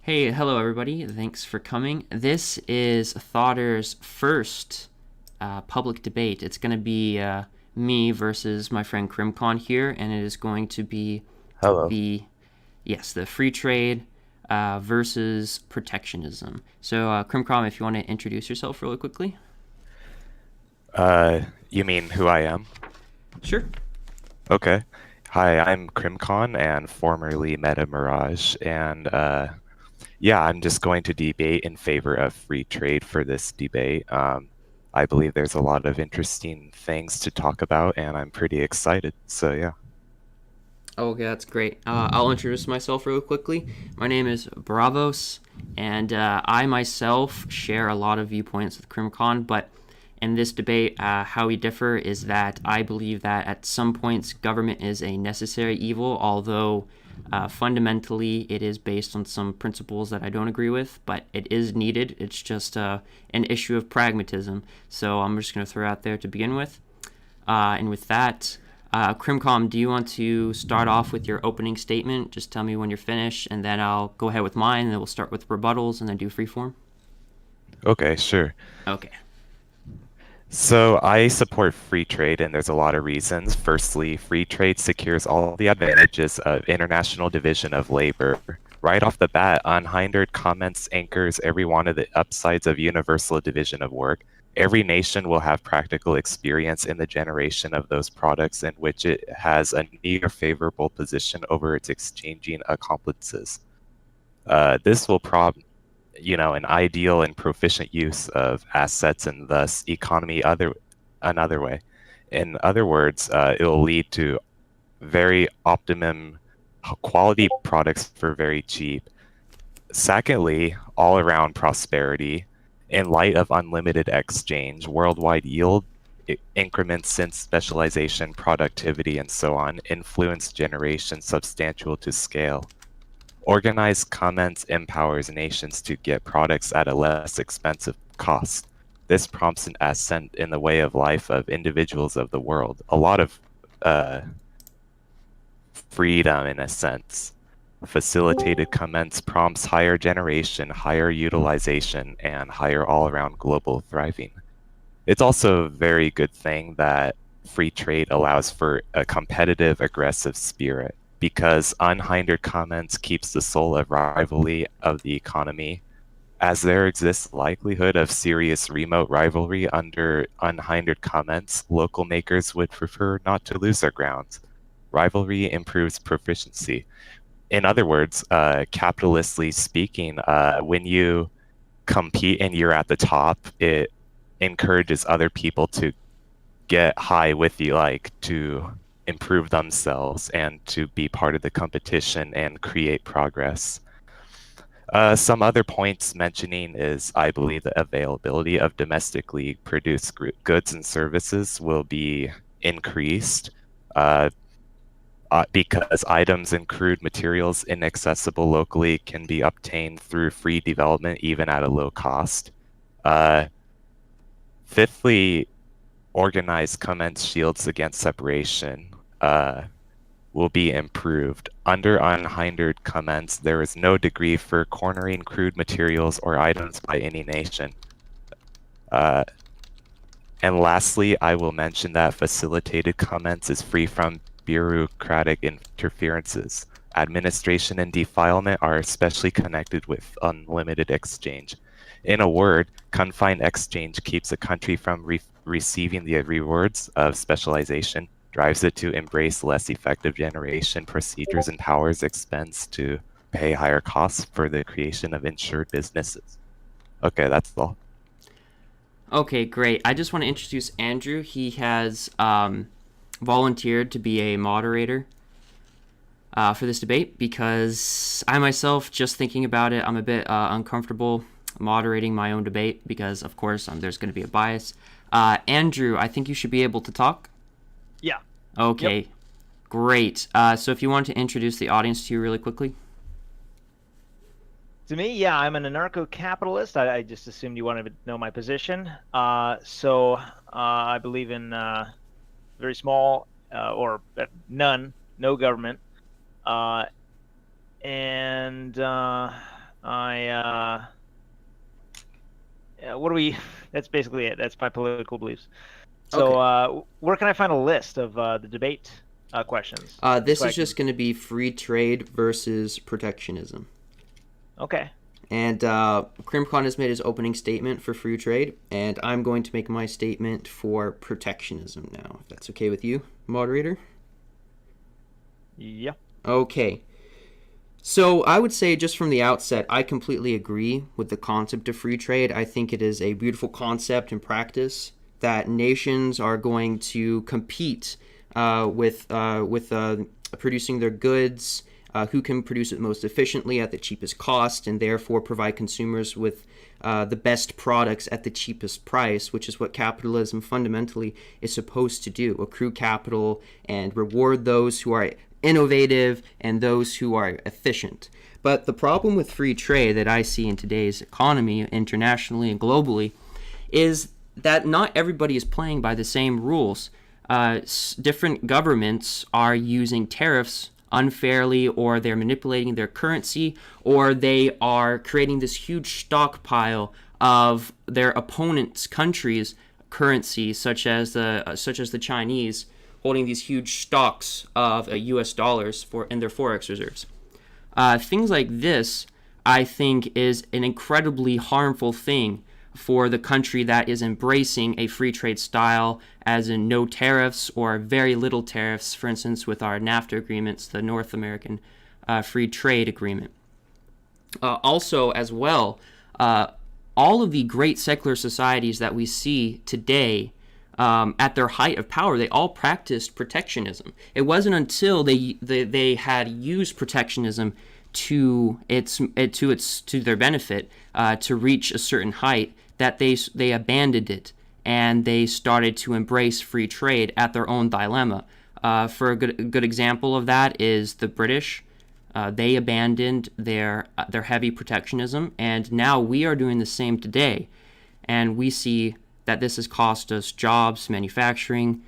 Hey, hello everybody. Thanks for coming. This is Thotter's first public debate. It's going to be me versus my friend Crimcon here, and it is going to be Hello. the the free trade versus protectionism. So, Crimcon, if you want to introduce yourself really quickly. You mean who I am? Sure. Okay. Hi, I'm Crimcon and formerly Meta Mirage, and yeah, I'm just going to debate in favor of free trade for this debate. I believe there's a lot of interesting things to talk about, and I'm pretty excited. So yeah. Okay, that's great. I'll introduce myself really quickly. My name is Bravos, and I myself share a lot of viewpoints with Crimcon, but in this debate, how we differ is that I believe that at some points government is a necessary evil, although fundamentally it is based on some principles that I don't agree with, but it is needed. It's just an issue of pragmatism. So I'm just going to throw it out there to begin with. And with that, Crimcom, do you want to start off with your opening statement? Just tell me when you're finished, and then I'll go ahead with mine, and then we'll start with rebuttals and then do freeform. Okay, sure. Okay. So I support free trade, and there's a lot of reasons. Firstly, free trade secures all the advantages of international division of labor. Right off the bat, unhindered comments anchors every one of the upsides of universal division of work. Every nation will have practical experience in the generation of those products in which it has a near favorable position over its exchanging accomplices. This will an ideal and proficient use of assets and thus economy another way. In other words, it will lead to very optimum quality products for very cheap. Secondly, all around prosperity. In light of unlimited exchange, worldwide yield increments since specialization, productivity, and so on influence generation substantial to scale. Organized comments empowers nations to get products at a less expensive cost. This prompts an ascent in the way of life of individuals of the world. A lot of uh, freedom, in a sense. Facilitated comments prompts higher generation, higher utilization, and higher all around global thriving. It's also a very good thing that free trade allows for a competitive, aggressive spirit because unhindered comments keeps the soul of rivalry of the economy, as there exists likelihood of serious remote rivalry under unhindered comments. Local makers would prefer not to lose their grounds. Rivalry improves proficiency. In other words, capitalistly speaking, when you compete and you're at the top, it encourages other people to get high with you, like to improve themselves and to be part of the competition and create progress. Some other points mentioning is I believe the availability of domestically produced goods and services will be increased uh, because items and crude materials inaccessible locally can be obtained through free development even at a low cost. Uh, Fifthly, organized comments shields against separation will be improved. Under unhindered comments, there is no degree for cornering crude materials or items by any nation. Uh, and lastly, I will mention that facilitated comments is free from bureaucratic interferences. Administration and defilement are especially connected with unlimited exchange. In a word, confined exchange keeps a country from receiving the rewards of specialization, drives it to embrace less effective generation procedures, and powers expense to pay higher costs for the creation of insured businesses. Okay, that's all. Okay, great. I just want to introduce Andrew. He has volunteered to be a moderator for this debate because I myself, just thinking about it, I'm a bit uncomfortable moderating my own debate because, of course, there's going to be a bias. Andrew, I think you should be able to talk. Yeah. Yep. Okay, great. So if you want to introduce the audience to you really quickly. To me, yeah, I'm an anarcho-capitalist. I just assumed you wanted to know my position. So I believe in very small or none, no government. And What do we? That's basically it. That's my political beliefs. So, Okay. where can I find a list of the debate questions? This So I is can. just going to be free trade versus protectionism. Okay. And Crimcon has made his opening statement for free trade, and I'm going to make my statement for protectionism now, if that's okay with you, moderator. Yeah. Okay. So I would say just from the outset, I completely agree with the concept of free trade. I think it is a beautiful concept in practice that nations are going to compete with producing their goods, who can produce it most efficiently at the cheapest cost, and therefore provide consumers with the best products at the cheapest price, which is what capitalism fundamentally is supposed to do: accrue capital and reward those who are innovative and those who are efficient. But the problem with free trade that I see in today's economy, internationally and globally, is that not everybody is playing by the same rules. Different governments are using tariffs unfairly, or they're manipulating their currency, or they are creating this huge stockpile of their opponents' countries' currency, such as the Chinese, holding these huge stocks of U.S. dollars for in their forex reserves. Things like this, I think, is an incredibly harmful thing for the country that is embracing a free trade style, as in no tariffs or very little tariffs, for instance, with our NAFTA agreements, the North American Free Trade Agreement. Also, as well, all of the great secular societies that we see today, at their height of power, they all practiced protectionism. It wasn't until they had used protectionism to their benefit, to reach a certain height, that they abandoned it and they started to embrace free trade at their own dilemma. For a good example of that is the British. They abandoned their heavy protectionism, and now we are doing the same today. And we see that this has cost us jobs, manufacturing,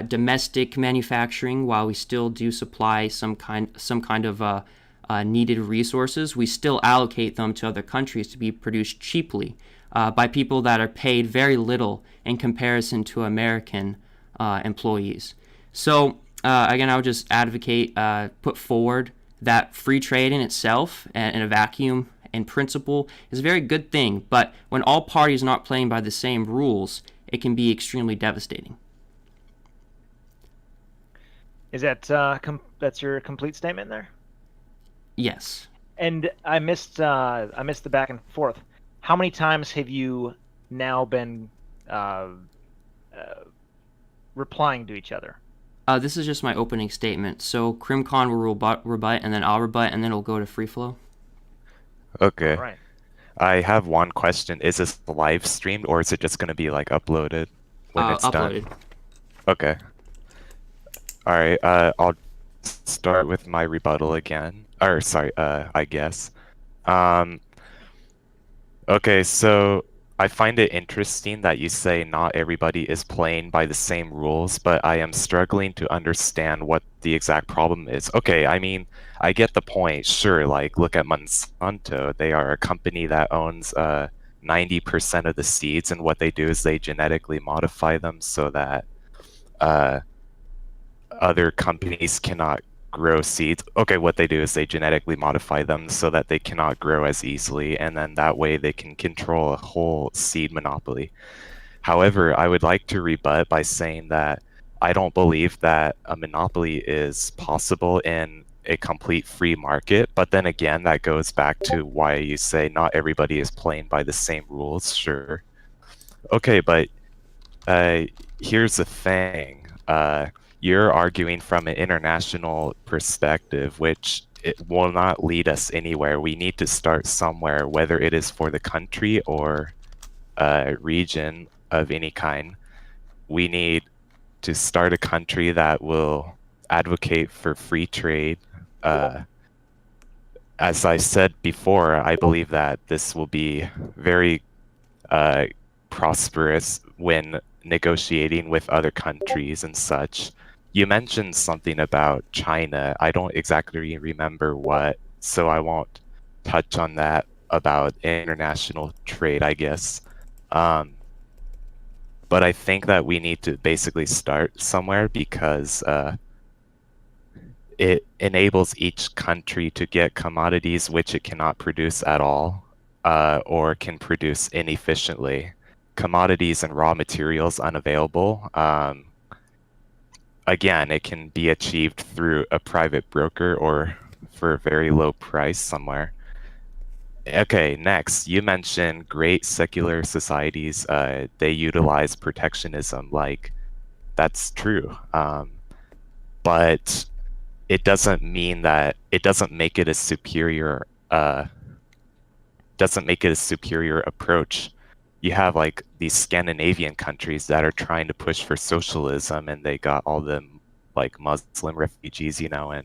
domestic manufacturing. While we still do supply some kind of needed resources, we still allocate them to other countries to be produced cheaply by people that are paid very little in comparison to American employees. So again, I would just advocate, put forward that free trade in itself, in a vacuum, in principle, is a very good thing. But when all parties are not playing by the same rules, it can be extremely devastating. Is that that's your complete statement there? Yes. And I missed the back and forth. How many times have you now been replying to each other? This is just my opening statement. So Crimcon will rebut, and then I'll rebut, and then it'll go to free flow. Okay. All right. I have one question. Is this live streamed or is it just going to be like uploaded when it's Uploaded. done? Okay. All right. I'll start with my rebuttal again. Or sorry, I guess. Okay, so I find it interesting that you say not everybody is playing by the same rules, but I am struggling to understand what the exact problem is. Okay, I mean, I get the point. Sure, like look at Monsanto. They are a company that owns 90% of the seeds, and what they do is they genetically modify them so that other companies cannot grow seeds. Okay, what they do is they genetically modify them so that they cannot grow as easily, and then that way they can control a whole seed monopoly. However, I would like to rebut by saying that I don't believe that a monopoly is possible in a complete free market. But then again, that goes back to why you say not everybody is playing by the same rules. Sure. Okay, but here's the thing. You're arguing from an international perspective, which it will not lead us anywhere. We need to start somewhere, whether it is for the country or a region of any kind. We need to start a country that will advocate for free trade. As I said before, I believe that this will be very prosperous when negotiating with other countries and such. You mentioned something about China. I don't exactly remember what, so I won't touch on that about international trade, I guess. Um, but I think that we need to basically start somewhere because it enables each country to get commodities which it cannot produce at all, or can produce inefficiently. Commodities and raw materials unavailable. Again, it can be achieved through a private broker or for a very low price somewhere. Okay, next, you mentioned great secular societies. They utilize protectionism. Like, that's true. But it doesn't mean that it doesn't make it a superior approach. You have like these Scandinavian countries that are trying to push for socialism, and they got all them like Muslim refugees, and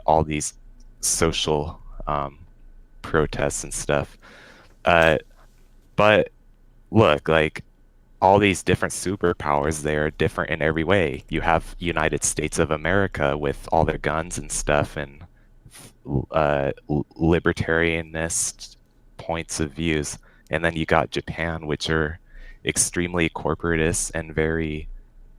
all these social protests and stuff. But look, like all these different superpowers, they're different in every way. You have United States of America with all their guns and stuff and libertarianist points of views. And then you got Japan, which are extremely corporatist and very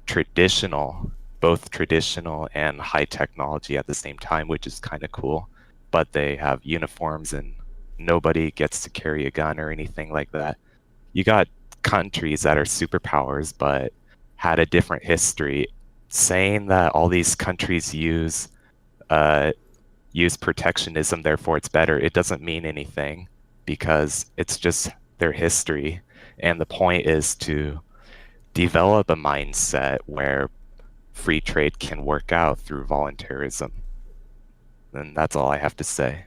traditional, both traditional and high technology at the same time, which is kind of cool. But they have uniforms and nobody gets to carry a gun or anything like that. You got countries that are superpowers but had a different history. Saying that all these countries use protectionism, therefore it's better, it doesn't mean anything because it's just their history. And the point is to develop a mindset where free trade can work out through voluntarism. And that's all I have to say.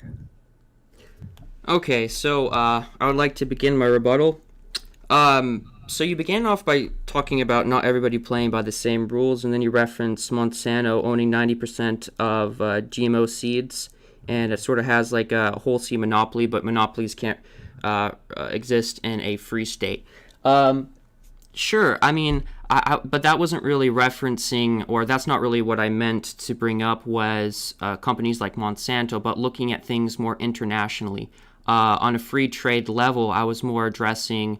Okay, so I would like to begin my rebuttal. So you began off by talking about not everybody playing by the same rules, and then you referenced Monsanto owning 90% of GMO seeds, and it sort of has like a whole seed monopoly, but monopolies can't exist in a free state. Sure, I mean, but that wasn't really referencing, or that's not really what I meant to bring up was companies like Monsanto, but looking at things more internationally. On a free trade level, I was more addressing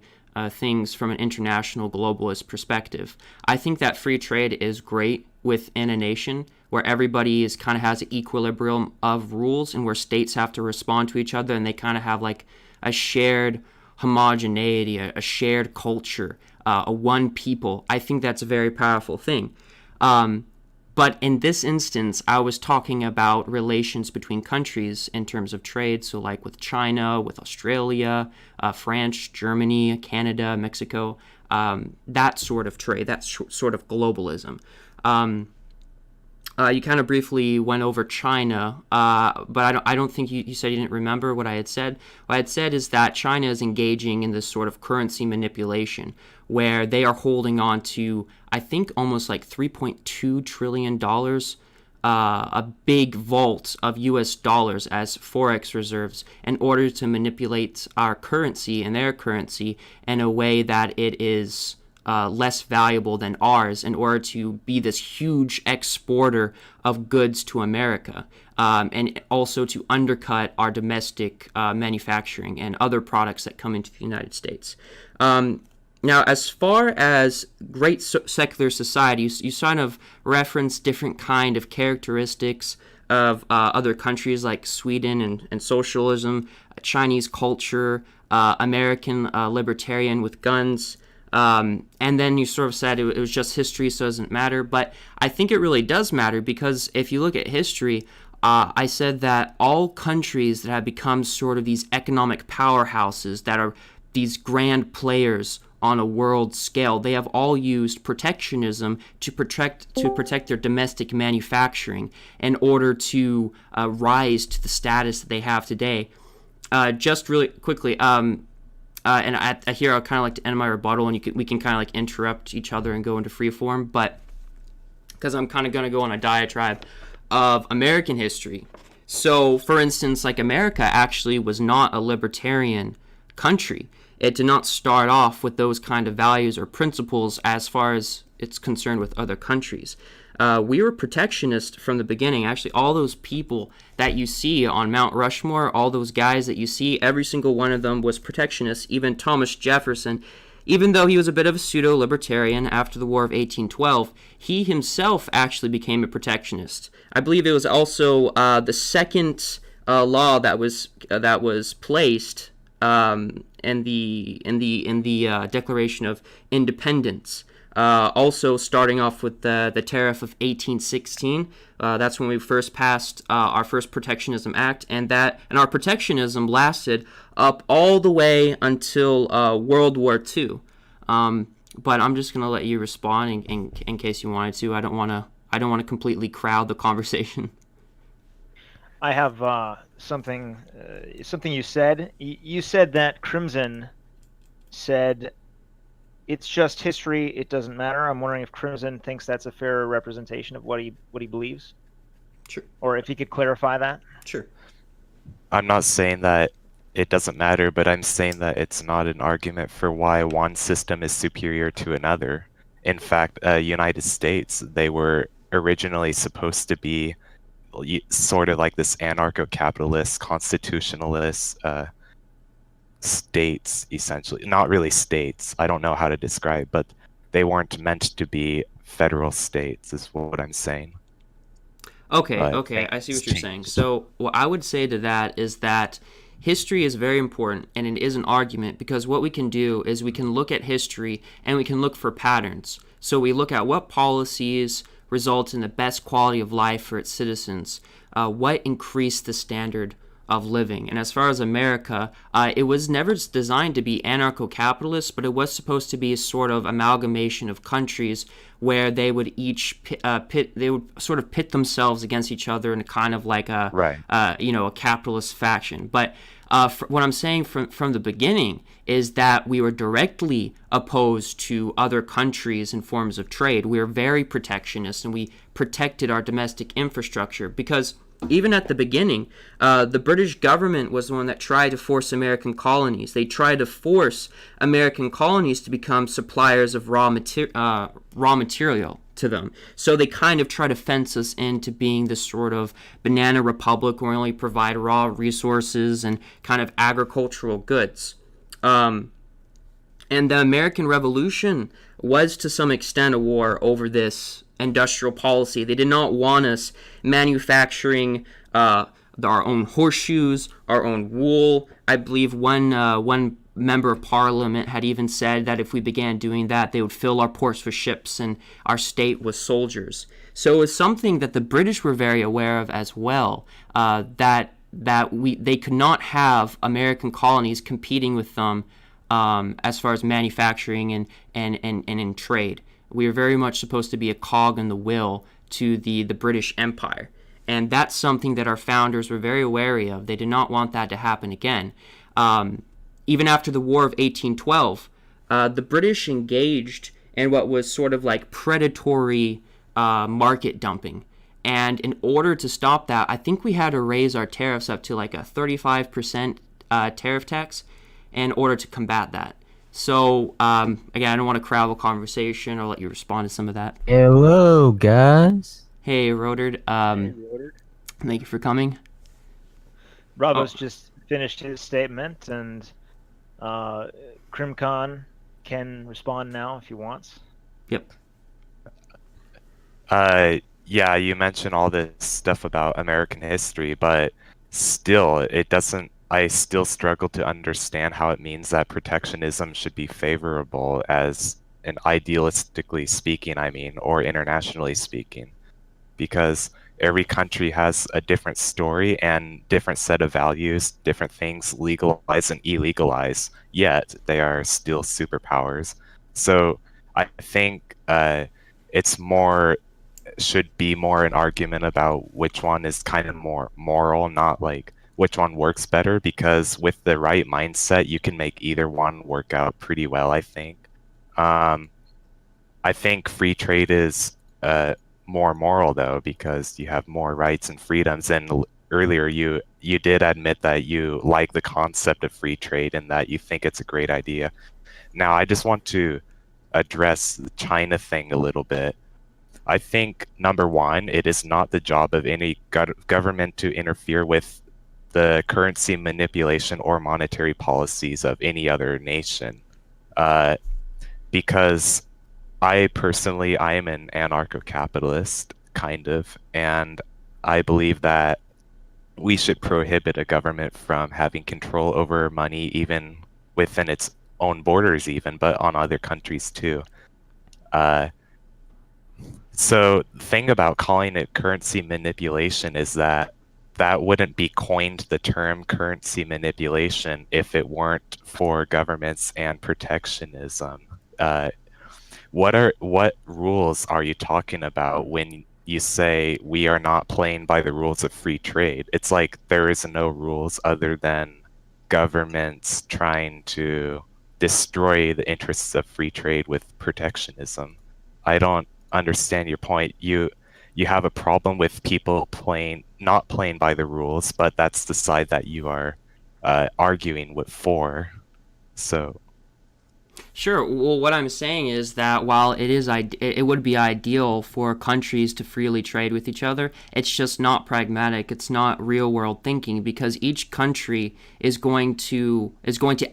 things from an international globalist perspective. I think that free trade is great within a nation where everybody is kind of has an equilibrium of rules and where states have to respond to each other and they kind of have like a shared homogeneity, a shared culture, a one people. I think that's a very powerful thing. But in this instance, I was talking about relations between countries in terms of trade. So like with China, with Australia, France, Germany, Canada, Mexico, that sort of trade, that sort of globalism. You kind of briefly went over China, but I don't think you said you didn't remember what I had said. What I had said is that China is engaging in this sort of currency manipulation where they are holding on to, I think, almost like $3.2 trillion, a big vault of US dollars as forex reserves in order to manipulate our currency and their currency in a way that it is less valuable than ours in order to be this huge exporter of goods to America, and also to undercut our domestic manufacturing and other products that come into the United States. Now, as far as great secular societies, you sort of reference different kind of characteristics of other countries like Sweden and socialism, Chinese culture, American libertarian with guns. And then you sort of said it was just history, so it doesn't matter. But I think it really does matter because if you look at history, I said that all countries that have become sort of these economic powerhouses that are these grand players on a world scale, they have all used protectionism to protect their domestic manufacturing in order to rise to the status that they have today. Just really quickly, and here I'll kind of like to end my rebuttal, and we can kind of like interrupt each other and go into free form, but because I'm kind of going to go on a diatribe of American history. So, for instance, like America actually was not a libertarian country. It did not start off with those kind of values or principles as far as it's concerned with other countries. We were protectionist from the beginning. Actually, all those people that you see on Mount Rushmore, all those guys that you see, every single one of them was protectionist. Even Thomas Jefferson, even though he was a bit of a pseudo-libertarian after the War of 1812, he himself actually became a protectionist. I believe it was also the second law that was placed in the Declaration of Independence. Also, starting off with the tariff of 1816, that's when we first passed our first Protectionism Act, and our protectionism lasted up all the way until World War II. But I'm just gonna let you respond in case you wanted to. I don't want to completely crowd the conversation. I have something you said. You said that Crimson said it's just history. It doesn't matter. I'm wondering if Crimson thinks that's a fair representation of what he believes, Sure. or if he could clarify that. Sure. I'm not saying that it doesn't matter, but I'm saying that it's not an argument for why one system is superior to another. In fact, United States, they were originally supposed to be sort of like this anarcho-capitalist, constitutionalist states, essentially. Not really states. I don't know how to describe, but they weren't meant to be federal states, is what I'm saying. Okay, I see what you're saying. So, what I would say to that is that history is very important, and it is an argument because what we can do is we can look at history and we can look for patterns. So, we look at what policies result in the best quality of life for its citizens, what increased the standard of living. And as far as America, it was never designed to be anarcho-capitalist, but it was supposed to be a sort of amalgamation of countries where they would each they would sort of pit themselves against each other in a kind of like a a capitalist faction. But what I'm saying from the beginning is that we were directly opposed to other countries in forms of trade. We were very protectionist, and we protected our domestic infrastructure because even at the beginning, the British government was the one that tried to force American colonies. They tried to force American colonies to become suppliers of raw material to them. So they kind of try to fence us into being this sort of banana republic where we only provide raw resources and kind of agricultural goods. And the American Revolution was to some extent a war over this industrial policy. They did not want us manufacturing our own horseshoes, our own wool. I believe one member of parliament had even said that if we began doing that, they would fill our ports with ships and our state with soldiers. So it was something that the British were very aware of as well, that they could not have American colonies competing with them as far as manufacturing and in trade. We were very much supposed to be a cog in the wheel to the British Empire. And that's something that our founders were very wary of. They did not want that to happen again. Even after the War of 1812, the British engaged in what was sort of like predatory market dumping. And in order to stop that, I think we had to raise our tariffs up to like a 35% tariff tax in order to combat that. So, again, I don't want to crowd the conversation. I'll let you respond to some of that. Hello, guys. Hey, Rodard. Thank you for coming. Bravo's just finished his statement, and Crimcon can respond now if he wants. Yep. Yeah, you mentioned all this stuff about American history, but still, it doesn't. I still struggle to understand how it means that protectionism should be favorable as an idealistically speaking, I mean, or internationally speaking, because every country has a different story and different set of values, different things legalize and illegalize, yet they are still superpowers. So I think should be more an argument about which one is kind of more moral, not like which one works better, because with the right mindset, you can make either one work out pretty well, I think. I think free trade is more moral, though, because you have more rights and freedoms. And earlier, you did admit that you like the concept of free trade and that you think it's a great idea. Now, I just want to address the China thing a little bit. I think, number one, it is not the job of any government to interfere with the currency manipulation or monetary policies of any other nation. Uh, because I am an anarcho-capitalist, kind of, and I believe that we should prohibit a government from having control over money, even within its own borders, even, but on other countries too. So the thing about calling it currency manipulation is that that wouldn't be coined the term currency manipulation if it weren't for governments and protectionism. What rules are you talking about when you say we are not playing by the rules of free trade? It's like there is no rules other than governments trying to destroy the interests of free trade with protectionism. I don't understand your point. You have a problem with people not playing by the rules, but that's the side that you are arguing with for. So Sure. Well, what I'm saying is that while it would be ideal for countries to freely trade with each other, it's just not pragmatic. It's not real world thinking because each country is going to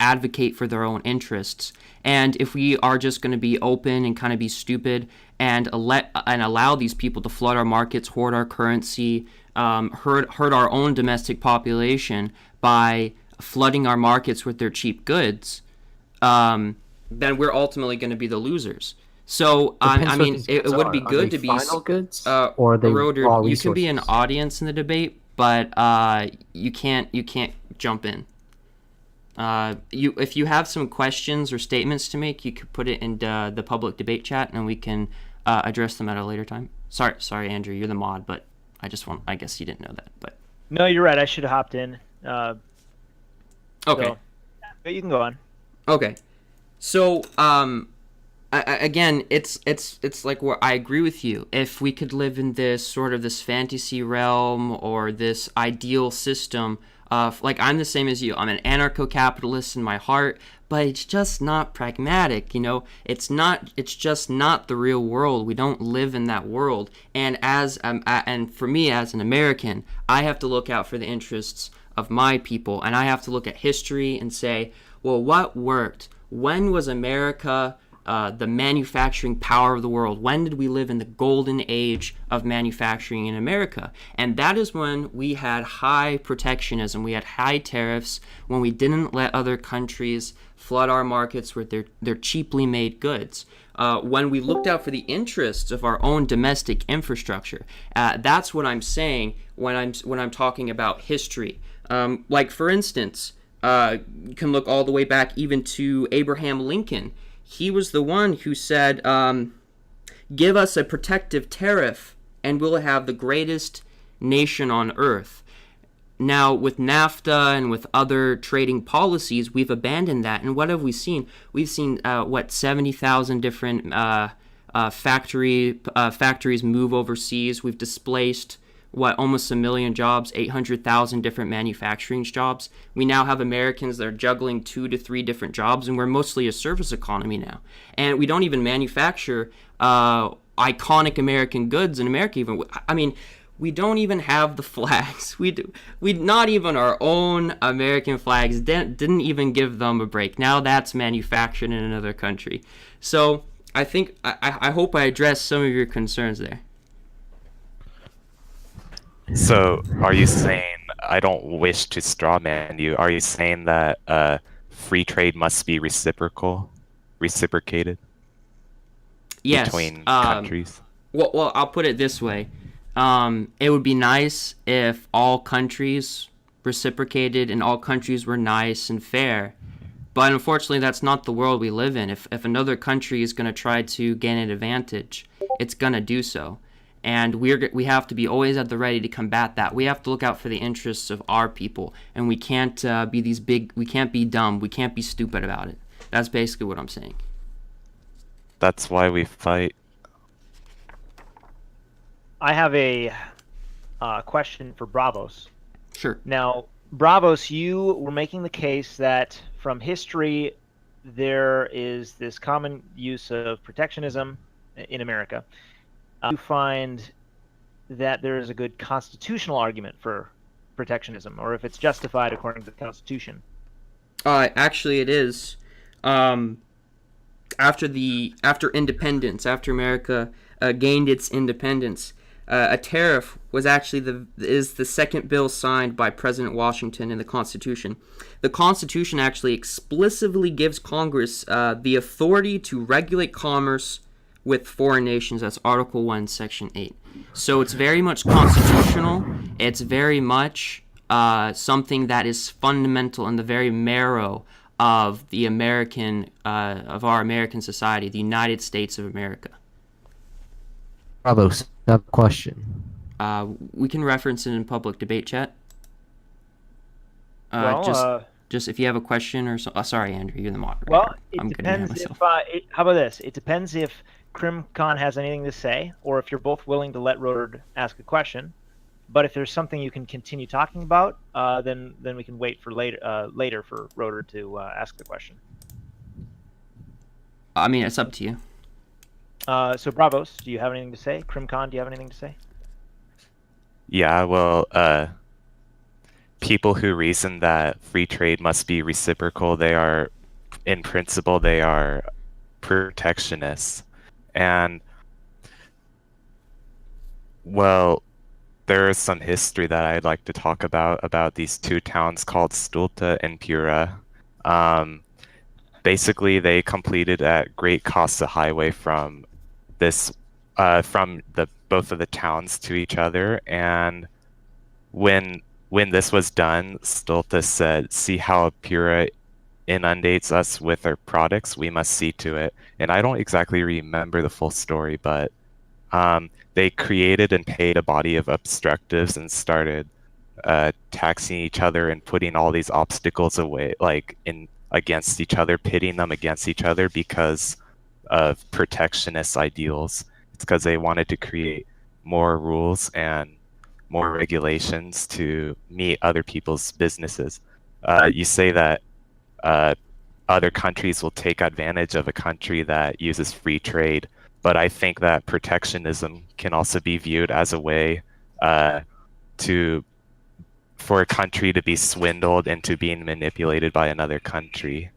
advocate for their own interests. And if we are just going to be open and kind of be stupid and allow these people to flood our markets, hoard our currency, hurt our own domestic population by flooding our markets with their cheap goods. Then we're ultimately going to be the losers. So I mean, it would be good to be final goods, or are they Roder, raw you resources? can be an audience in the debate, but you can't jump in. If you have some questions or statements to make, you could put it in the public debate chat, and we can address them at a later time. Sorry, Andrew, you're the mod, but I guess you didn't know that, but No, you're right. I should have hopped in. okay. So, but you can go on. Okay. So, again, it's like where I agree with you. If we could live in this fantasy realm or this ideal system, like I'm the same as you. I'm an anarcho-capitalist in my heart, but it's just not pragmatic. It's just not the real world. We don't live in that world. And and for me as an American, I have to look out for the interests of my people, and I have to look at history and say, well, what worked? When was America the manufacturing power of the world? When did we live in the golden age of manufacturing in America? And that is when we had high protectionism. We had high tariffs, when we didn't let other countries flood our markets with their cheaply made goods. When we looked out for the interests of our own domestic infrastructure. That's what I'm saying when I'm talking about history. Like, for instance, you can look all the way back even to Abraham Lincoln. He was the one who said, give us a protective tariff and we'll have the greatest nation on earth. Now, with NAFTA and with other trading policies, we've abandoned that. And what have we seen? We've seen, 70,000 different factories move overseas. We've displaced almost 1 million jobs, 800,000 different manufacturing jobs. We now have Americans that are juggling 2 to 3 different jobs, and we're mostly a service economy now. And we don't even manufacture iconic American goods in America. Even, I mean, we don't even have the flags. We not even our own American flags didn't even give them a break. Now that's manufactured in another country. So I think I hope I addressed some of your concerns there. So, are you saying, I don't wish to strawman you, are you saying that free trade must be reciprocated Yes. between countries? Well, I'll put it this way. It would be nice if all countries reciprocated and all countries were nice and fair. But unfortunately, that's not the world we live in. If another country is going to try to gain an advantage, it's going to do so. And we have to be always at the ready to combat that. We have to look out for the interests of our people, and we can't we can't be dumb, we can't be stupid about it. That's basically what I'm saying. That's why we fight. I have a question for Bravos. Sure. Now, Bravos, you were making the case that from history there is this common use of protectionism in America. you find that there is a good constitutional argument for protectionism, or if it's justified according to the Constitution. Actually, it is. After independence, after America gained its independence, a tariff was actually the second bill signed by President Washington in the Constitution. The Constitution actually explicitly gives Congress the authority to regulate commerce with foreign nations. That's Article 1, Section 8. So it's very much constitutional. It's very much something that is fundamental in the very marrow of the of our American society, the United States of America. Bravo, I have a question. We can reference it in public debate chat. Just if you have a question or so. Sorry, Andrew, you're the moderator. Well, I'm depends if. How about this? It depends if Crimcon has anything to say, or if you're both willing to let Roder ask a question. But if there's something you can continue talking about, then we can wait for later for Roder to ask the question. I mean, it's up to you. So Bravos, do you have anything to say? Crimcon, do you have anything to say? Yeah, well, people who reason that free trade must be reciprocal, in principle, they are protectionists. And, well, there is some history that I'd like to talk about these two towns called Stulta and Pura. Basically, they completed at great cost a highway from both of the towns to each other. And when this was done, Stulta said, "See how Pura inundates us with their products? We must see to it." And I don't exactly remember the full story, but they created and paid a body of obstructives and started taxing each other and putting all these obstacles away, against each other, pitting them against each other because of protectionist ideals. It's because they wanted to create more rules and more regulations to meet other people's businesses. You say that other countries will take advantage of a country that uses free trade, but I think that protectionism can also be viewed as a way for a country to be swindled into being manipulated by another country.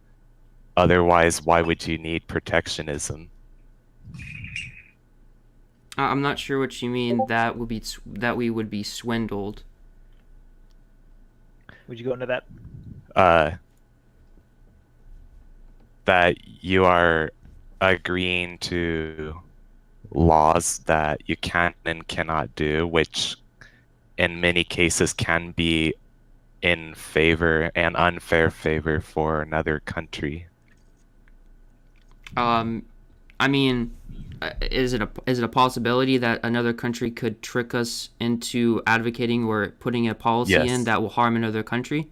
Otherwise, why would you need protectionism? I'm not sure what you mean that we would be swindled. Would you go into that? That you are agreeing to laws that you can and cannot do, which in many cases can be in favor and unfair favor for another country. I mean, is it a possibility that another country could trick us into advocating or putting a policy in that will harm another country?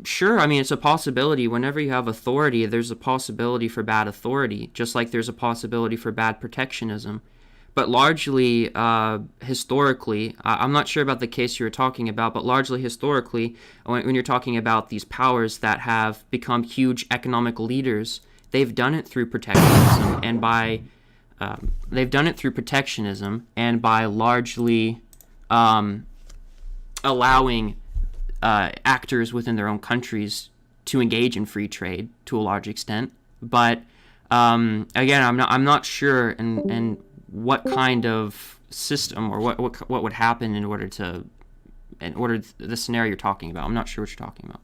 Sure. I mean, it's a possibility. Whenever you have authority, there's a possibility for bad authority, just like there's a possibility for bad protectionism. But largely, historically, I'm not sure about the case you were talking about, but largely historically, when you're talking about these powers that have become huge economic leaders, they've done it through protectionism and by largely allowing actors within their own countries to engage in free trade to a large extent. But again, I'm not sure and what kind of system or what would happen in order the scenario you're talking about. I'm not sure what you're talking about.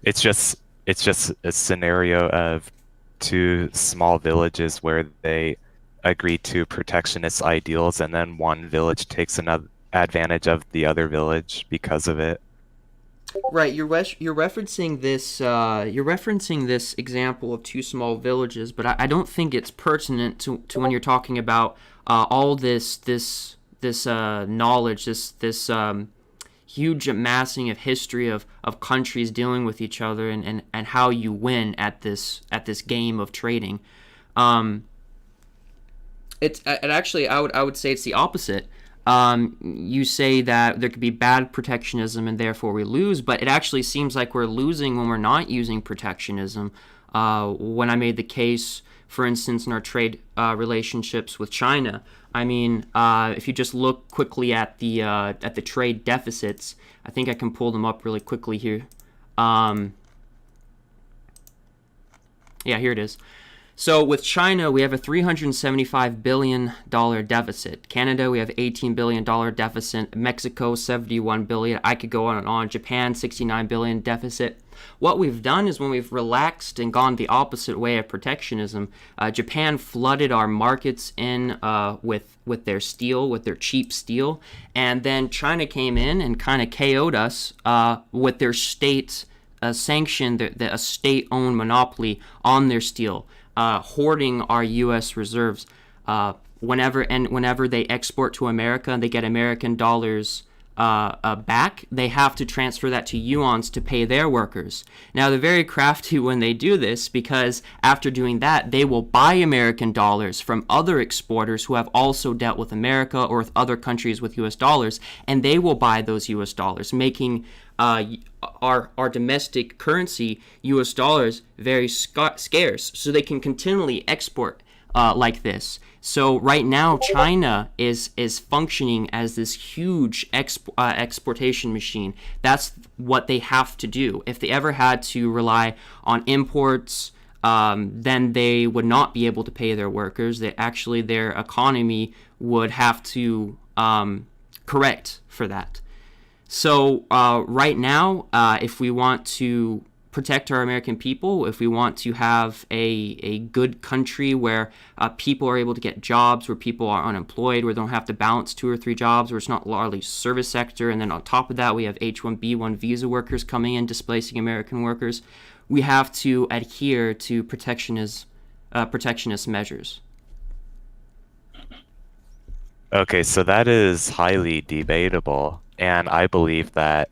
It's just a scenario of two small villages where they agree to protectionist ideals, and then one village takes another advantage of the other village because of it. Right, you're referencing this. You're referencing this example of two small villages, but I don't think it's pertinent to when you're talking about all this knowledge, this huge amassing of history of countries dealing with each other and how you win at this game of trading. It actually I would say it's the opposite. You say that there could be bad protectionism and therefore we lose, but it actually seems like we're losing when we're not using protectionism. When I made the case, for instance, in our trade relationships with China, I mean, if you just look quickly at the trade deficits, I think I can pull them up really quickly here. Yeah, here it is. So with China, we have a $375 billion deficit. Canada, we have $18 billion deficit. Mexico, $71 billion. I could go on and on. Japan, $69 billion deficit. What we've done is when we've relaxed and gone the opposite way of protectionism, Japan flooded our markets in with their steel, with their cheap steel, and then China came in and kind of KO'd us with their state sanctioned a state-owned monopoly on their steel, hoarding our U.S. reserves. Whenever they export to America and they get American dollars back, they have to transfer that to yuans to pay their workers. Now, they're very crafty when they do this, because after doing that, they will buy American dollars from other exporters who have also dealt with America or with other countries with U.S. dollars, and they will buy those U.S. dollars, making our domestic currency, U.S. dollars, very scarce, so they can continually export like this. So right now, China is functioning as this huge exportation machine. That's what they have to do. If they ever had to rely on imports, then they would not be able to pay their workers. Their economy would have to correct for that. So right now, if we want to protect our American people, if we want to have a good country where people are able to get jobs, where people are unemployed, where they don't have to balance 2 or 3 jobs, where it's not largely service sector, and then on top of that we have H-1B1 visa workers coming in, displacing American workers, we have to adhere to protectionist measures. Okay, so that is highly debatable, and I believe that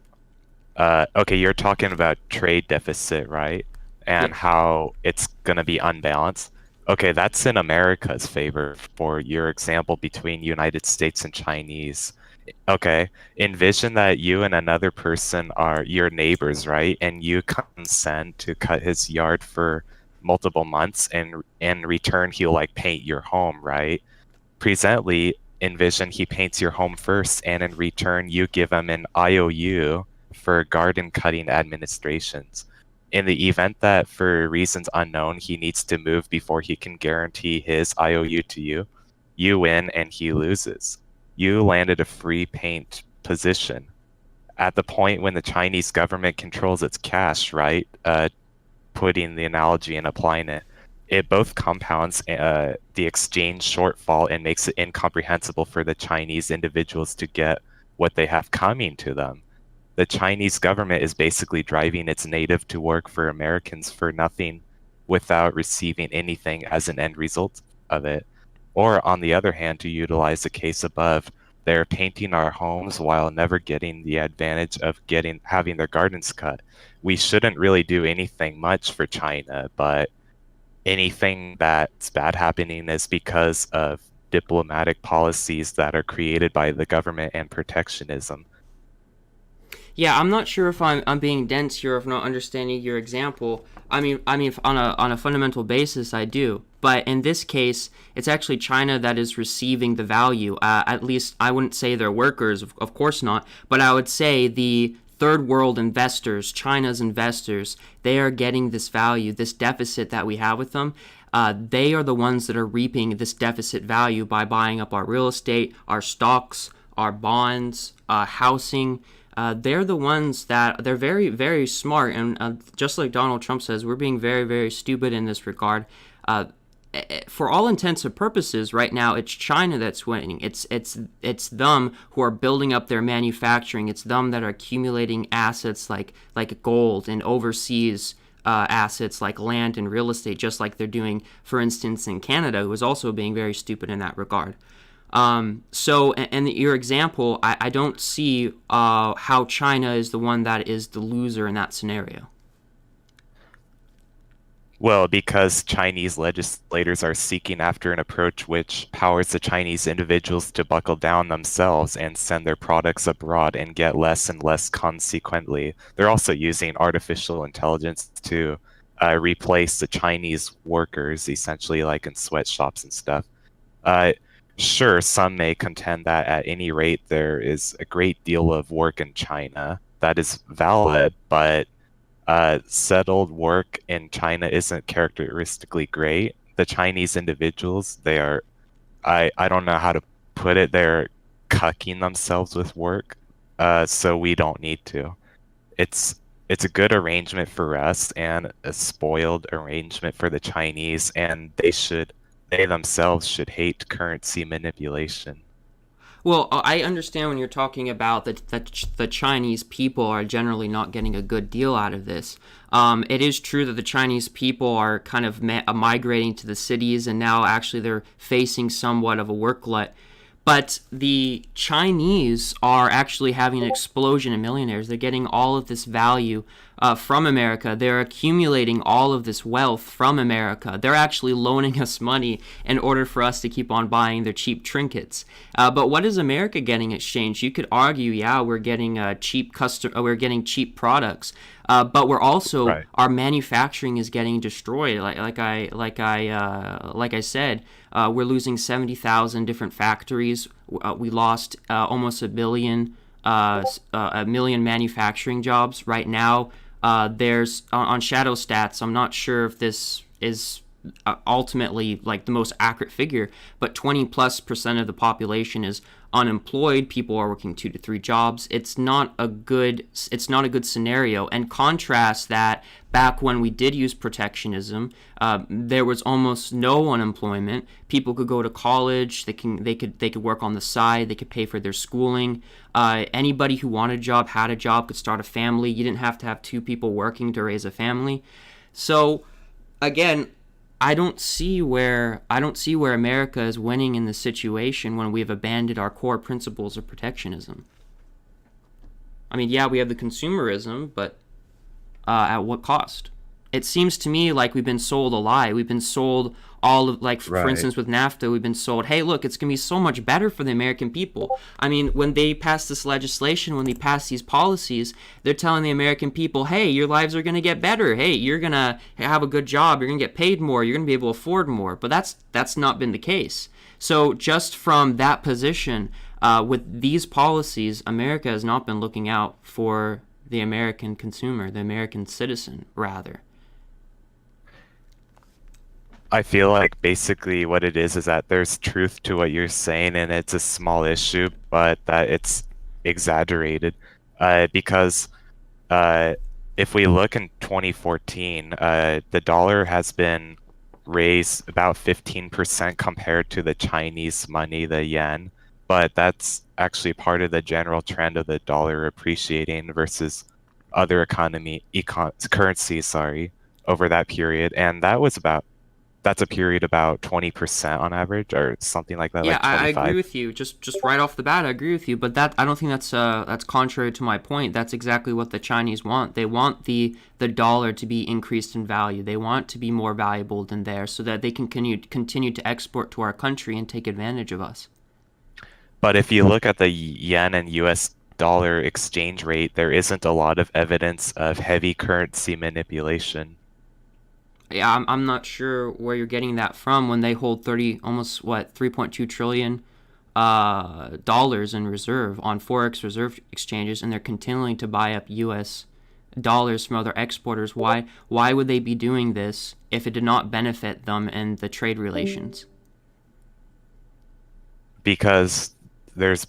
okay, you're talking about trade deficit, right? And Yeah. how it's going to be unbalanced. Okay, that's in America's favor for your example between United States and Chinese. Okay, envision that you and another person are your neighbors, right? And you consent to cut his yard for multiple months, and in return he'll like paint your home, right? Presently, envision he paints your home first, and in return you give him an IOU for garden cutting administrations. In the event that, for reasons unknown, he needs to move before he can guarantee his IOU to you, you win and he loses. You landed a free paint position. At the point when the Chinese government controls its cash, right? Putting the analogy and applying it, it both compounds the exchange shortfall and makes it incomprehensible for the Chinese individuals to get what they have coming to them. The Chinese government is basically driving its native to work for Americans for nothing without receiving anything as an end result of it. Or, on the other hand, to utilize the case above, they're painting our homes while never getting the advantage of having their gardens cut. We shouldn't really do anything much for China, but anything that's bad happening is because of diplomatic policies that are created by the government and protectionism. Yeah, I'm not sure if I'm being dense here, if not understanding your example. I mean, on a fundamental basis, I do. But in this case, it's actually China that is receiving the value. At least I wouldn't say they're workers, of course not. But I would say the third world investors, China's investors, they are getting this value, this deficit that we have with them. They are the ones that are reaping this deficit value by buying up our real estate, our stocks, our bonds, housing. They're the ones that they're very, very smart. And just like Donald Trump says, we're being very, very stupid in this regard. For all intents and purposes, right now, it's China that's winning. It's them who are building up their manufacturing. It's them that are accumulating assets like gold and overseas assets like land and real estate, just like they're doing, for instance, in Canada, who is also being very stupid in that regard. So, and your example, I don't see how China is the one that is the loser in that scenario. Well, because Chinese legislators are seeking after an approach which powers the Chinese individuals to buckle down themselves and send their products abroad and get less and less consequently. They're also using artificial intelligence to replace the Chinese workers, essentially, like in sweatshops and stuff. Uh, sure, some may contend that at any rate there is a great deal of work in China. That is valid, but settled work in China isn't characteristically great. The Chinese individuals, I don't know how to put it, they're cucking themselves with work. So we don't need to. It's it's a good arrangement for us and a spoiled arrangement for the Chinese, and they themselves should hate currency manipulation. Well, I understand when you're talking about the Chinese people are generally not getting a good deal out of this. It is true that the Chinese people are kind of migrating to the cities, and now actually they're facing somewhat of a work glut. But the Chinese are actually having an explosion in millionaires. They're getting all of this value from America. They're accumulating all of this wealth from America. They're actually loaning us money in order for us to keep on buying their cheap trinkets. But what is America getting in exchange? You could argue, yeah, we're getting we're getting cheap products. But we're also Right. our manufacturing is getting destroyed. Like I said, we're losing 70,000 different factories. We lost almost a million manufacturing jobs. Right now, there's on Shadow Stats. I'm not sure if this is ultimately like the most accurate figure, but 20+% of the population is unemployed. People are working 2 to 3 jobs. It's not a good scenario. And contrast that back when we did use protectionism, there was almost no unemployment. People could go to college. They could work on the side. They could pay for their schooling. Anybody who wanted a job had a job, could start a family. You didn't have to have 2 people working to raise a family. So again, I don't see where America is winning in this situation when we've abandoned our core principles of protectionism. I mean, yeah, we have the consumerism, but at what cost? It seems to me like we've been sold a lie. We've been sold all of, like, for Right. instance, with NAFTA, we've been sold, hey, look, it's going to be so much better for the American people. I mean, when they pass this legislation, when they pass these policies, they're telling the American people, hey, your lives are going to get better. Hey, you're going to have a good job. You're going to get paid more. You're going to be able to afford more. But that's not been the case. So just from that position, with these policies, America has not been looking out for the American consumer, the American citizen, rather. I feel like basically what it is that there's truth to what you're saying, and it's a small issue, but that it's exaggerated. Because if we look in 2014, the dollar has been raised about 15% compared to the Chinese money, the yen. But that's actually part of the general trend of the dollar appreciating versus other currencies, sorry, over that period. And that's a period about 20% on average, or something like that, Yeah, like I agree 25. with you. Just right off the bat, I agree with you. But that I don't think that's contrary to my point. That's exactly what the Chinese want. They want the dollar to be increased in value. They want to be more valuable than theirs, so that they can continue to export to our country and take advantage of us. But if you look at the yen and US dollar exchange rate, there isn't a lot of evidence of heavy currency manipulation. Yeah, I'm not sure where you're getting that from when they hold 3.2 trillion dollars in reserve on forex reserve exchanges, and they're continuing to buy up U.S. dollars from other exporters. Why would they be doing this if it did not benefit them in the trade relations? Because there's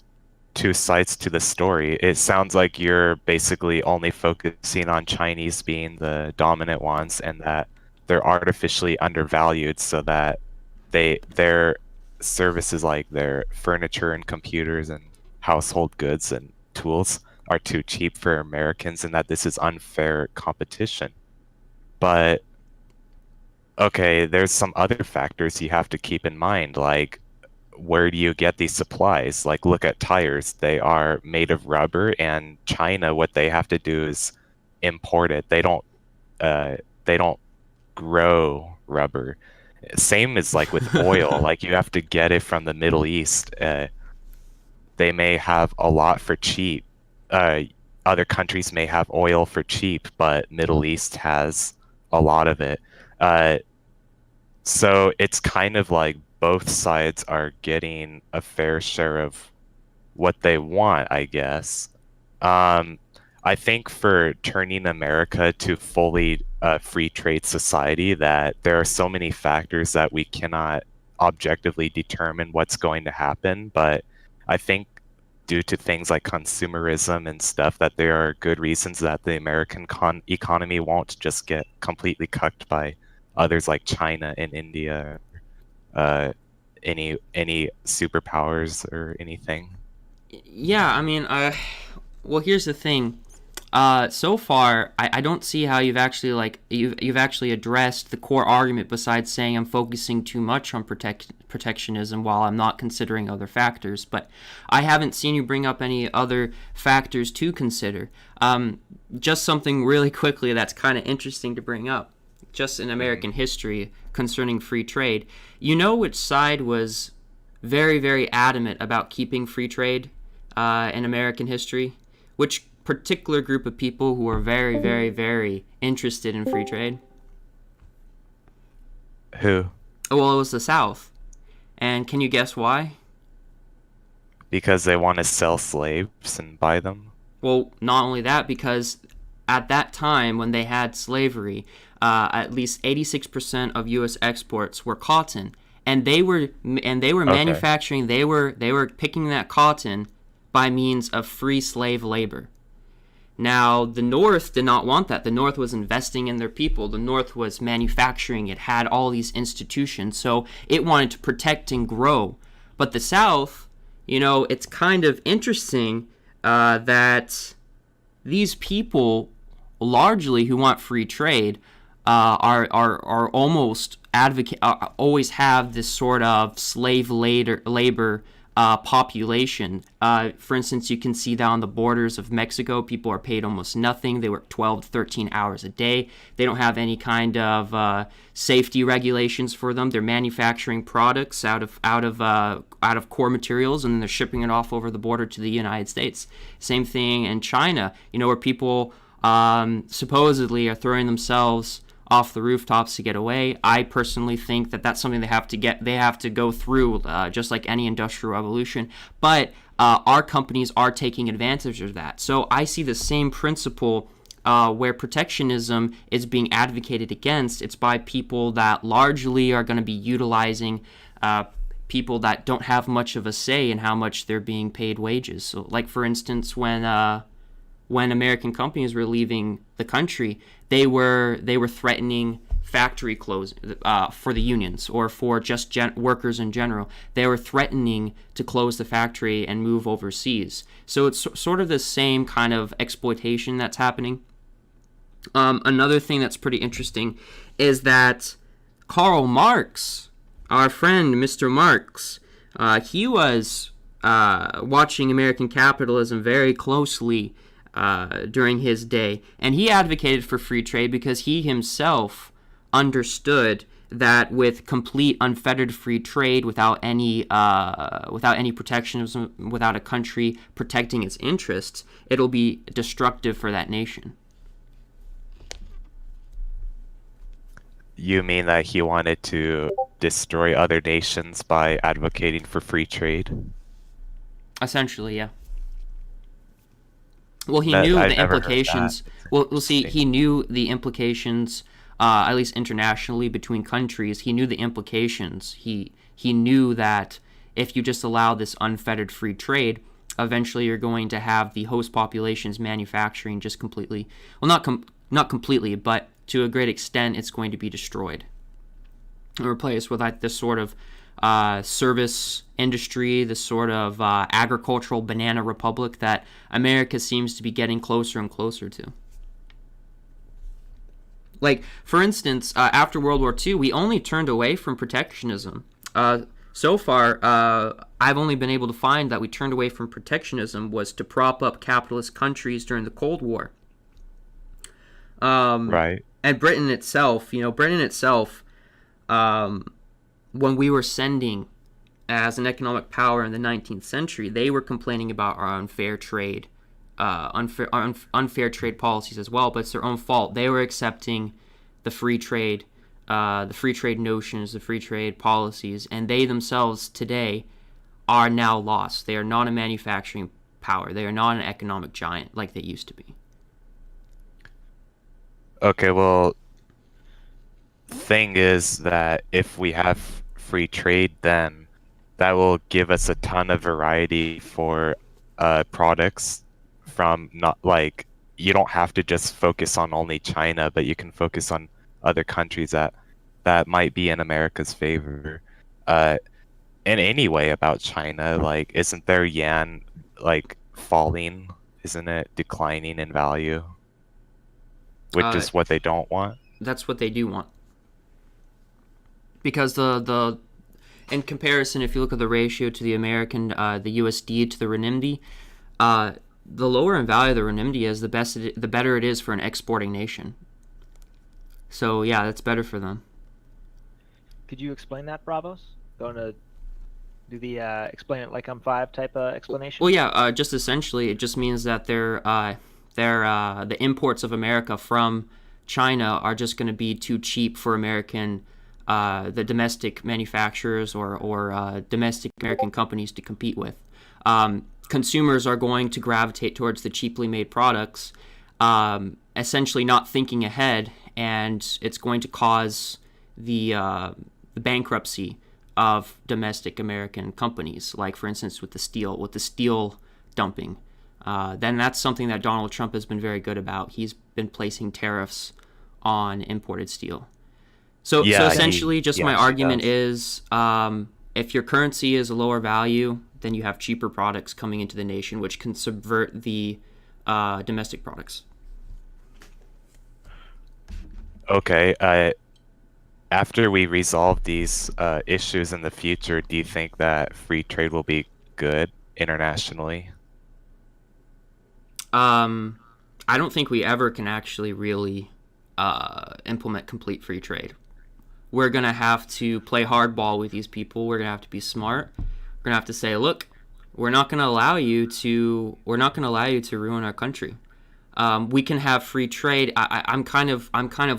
2 sides to the story. It sounds like you're basically only focusing on Chinese being the dominant ones, and that they're artificially undervalued so that their services, like their furniture and computers and household goods and tools, are too cheap for Americans, and that this is unfair competition. But okay, there's some other factors you have to keep in mind, like where do you get these supplies? Like, look at tires. They are made of rubber, and China, what they have to do is import it. They don't grow rubber. Same as like with oil, like you have to get it from the Middle East. They may have a lot for cheap. Other countries may have oil for cheap, but Middle East has a lot of it. Uh, so it's kind of like both sides are getting a fair share of what they want, I guess. I think for turning America to fully free trade society, that there are so many factors that we cannot objectively determine what's going to happen. But I think due to things like consumerism and stuff, that there are good reasons that the American economy won't just get completely cucked by others like China and India, any superpowers or anything. Yeah, I mean, well, here's the thing. So far, I don't see how you've actually you've actually addressed the core argument besides saying I'm focusing too much on protectionism while I'm not considering other factors. But I haven't seen you bring up any other factors to consider. Just something really quickly that's kind of interesting to bring up, just in American history concerning free trade. You know which side was very, very adamant about keeping free trade in American history? Which particular group of people who are very, very, very interested in free trade? Who? Well, it was the South. And can you guess why? Because they want to sell slaves and buy them? Well, not only that, because at that time when they had slavery, at least 86% of U.S. exports were cotton, and they were manufacturing. They were picking that cotton by means of free slave labor. Now, the North did not want that. The North was investing in their people. The North was manufacturing. It had all these institutions, so it wanted to protect and grow. But the South, it's kind of interesting that these people, largely who want free trade, are almost always have this sort of slave labor population. For instance, you can see down the borders of Mexico, people are paid almost nothing. They work 12 to 13 hours a day. They don't have any kind of safety regulations for them. They're manufacturing products out of core materials, and then they're shipping it off over the border to the United States. Same thing in China, where people supposedly are throwing themselves off the rooftops to get away. I personally think that that's something they have to go through, just like any industrial revolution. But our companies are taking advantage of that. So I see the same principle where protectionism is being advocated against. It's by people that largely are going to be utilizing people that don't have much of a say in how much they're being paid wages. So, like for instance, when American companies were leaving the country, they were threatening factory close for the unions or for just workers in general. They were threatening to close the factory and move overseas. So it's sort of the same kind of exploitation that's happening. Another thing that's pretty interesting is that Karl Marx, our friend Mr. Marx, he was watching American capitalism very closely during his day, and he advocated for free trade because he himself understood that with complete unfettered free trade, without any protectionism, without a country protecting its interests, it'll be destructive for that nation. You mean that he wanted to destroy other nations by advocating for free trade? Essentially, yeah. Well, he knew the implications. Well, see, he knew the implications, at least internationally, between countries. He knew the implications. He knew that if you just allow this unfettered free trade, eventually you're going to have the host populations manufacturing just completely. Well, not completely, but to a great extent, it's going to be destroyed and replaced with this sort of service industry, this sort of agricultural banana republic that America seems to be getting closer and closer to. Like, for instance, after World War II, we only turned away from protectionism. So far, I've only been able to find that we turned away from protectionism was to prop up capitalist countries during the Cold War. Right. And Britain itself, um, when we were sending as an economic power in the 19th century, they were complaining about our unfair trade, unfair trade policies as well. But it's their own fault. They were accepting the free trade, notions, the free trade policies, and they themselves today are now lost. They are not a manufacturing power. They are not an economic giant like they used to be. Okay, well, thing is that if we have free trade, then that will give us a ton of variety for products from not like you don't have to just focus on only China, but you can focus on other countries that might be in America's favor. In any way about China, like isn't their yuan like falling? Isn't it declining in value? Which is what they don't want. That's what they do want. Because the in comparison, if you look at the ratio to the American, the USD to the renminbi, the lower in value the renminbi is, the better it is for an exporting nation. So yeah, that's better for them. Could you explain that, Bravos? Going to do the explain it like I'm five type of explanation? Well, yeah, just essentially, it just means that the imports of America from China are just going to be too cheap for the domestic manufacturers or domestic American companies to compete with. Consumers are going to gravitate towards the cheaply made products, essentially not thinking ahead, and it's going to cause the bankruptcy of domestic American companies, like for instance with the steel dumping. Then that's something that Donald Trump has been very good about. He's been placing tariffs on imported steel. So essentially, my argument is, if your currency is a lower value, then you have cheaper products coming into the nation, which can subvert the domestic products. Okay. After we resolve these issues in the future, do you think that free trade will be good internationally? I don't think we ever can actually really implement complete free trade. We're going to have to play hardball with these people. We're going to have to be smart. We're going to have to say, look, we're not going to allow you to ruin our country. We can have free trade. I'm kind of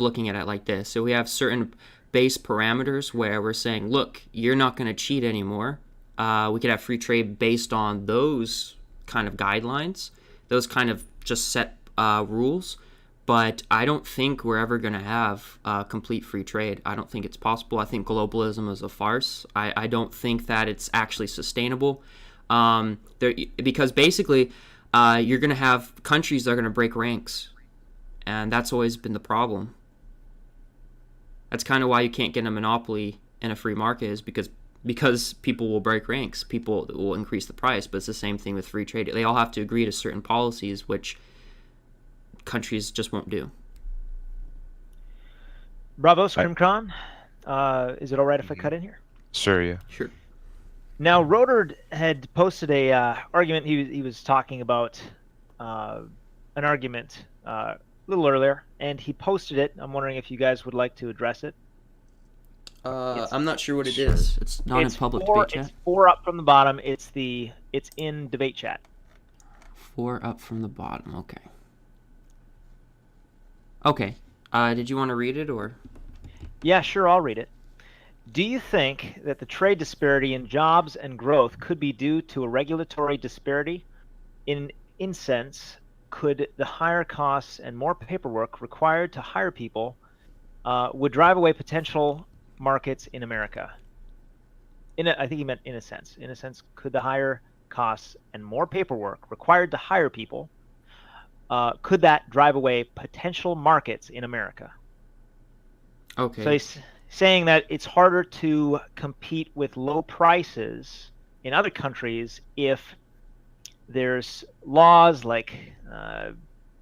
looking at it like this. So we have certain base parameters where we're saying, look, you're not going to cheat anymore. We could have free trade based on those kind of guidelines, those kind of just set rules. But I don't think we're ever going to have complete free trade. I don't think it's possible. I think globalism is a farce. I don't think that it's actually sustainable. Because basically, you're going to have countries that are going to break ranks. And that's always been the problem. That's kind of why you can't get a monopoly in a free market, is because people will break ranks. People will increase the price. But it's the same thing with free trade. They all have to agree to certain policies, which countries just won't do. Bravos, Crimcon. Is it all right if I cut in here? Sure, yeah. Sure. Now, Rodard had posted a argument. He was talking about an argument a little earlier, and he posted it. I'm wondering if you guys would like to address it. I'm not sure what it is. It's not in public debate chat. It's 4 up from the bottom. It's in debate chat. 4 up from the bottom. Okay. Okay. Did you want to read it or? Yeah, sure. I'll read it. Do you think that the trade disparity in jobs and growth could be due to a regulatory disparity? In sense, could the higher costs and more paperwork required to hire people would drive away potential markets in America? I think he meant in a sense. In a sense, could the higher costs and more paperwork required to hire people, could that drive away potential markets in America? Okay. So he's saying that it's harder to compete with low prices in other countries if there's laws like,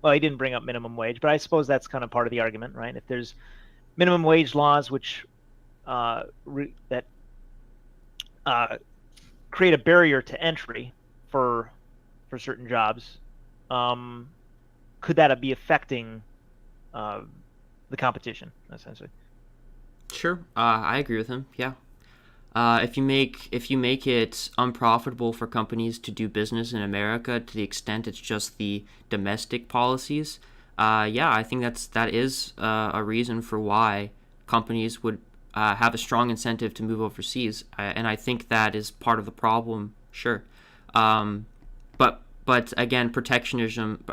well, he didn't bring up minimum wage, but I suppose that's kind of part of the argument, right? If there's minimum wage laws which that create a barrier to entry for certain jobs, could that be affecting the the competition, essentially. Sure, I agree with him. Yeah. If you make it unprofitable for companies to do business in America to the extent it's just the domestic policies, yeah, I think that is a reason for why companies would have a strong incentive to move overseas, and I think that is part of the problem. Sure, but again, protectionism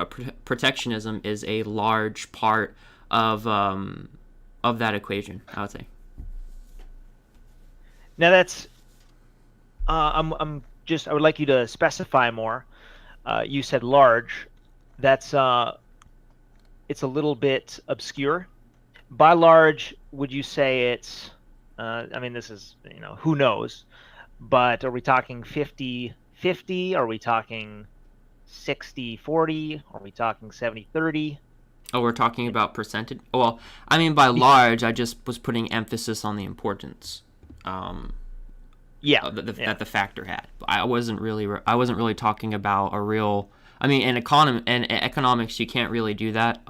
is a large part of that equation, I would say. Now that's I'm just I would like you to specify more. You said large. That's it's a little bit obscure. By large, would you say it's I mean this is, who knows, but are we talking 50-50? Are we talking 60-40? Are we talking 70-30? Oh, we're talking about percentage. Well, I mean by large, I just was putting emphasis on the importance. Yeah, That the factor had. I wasn't really talking about a real. I mean, in economics, you can't really do that.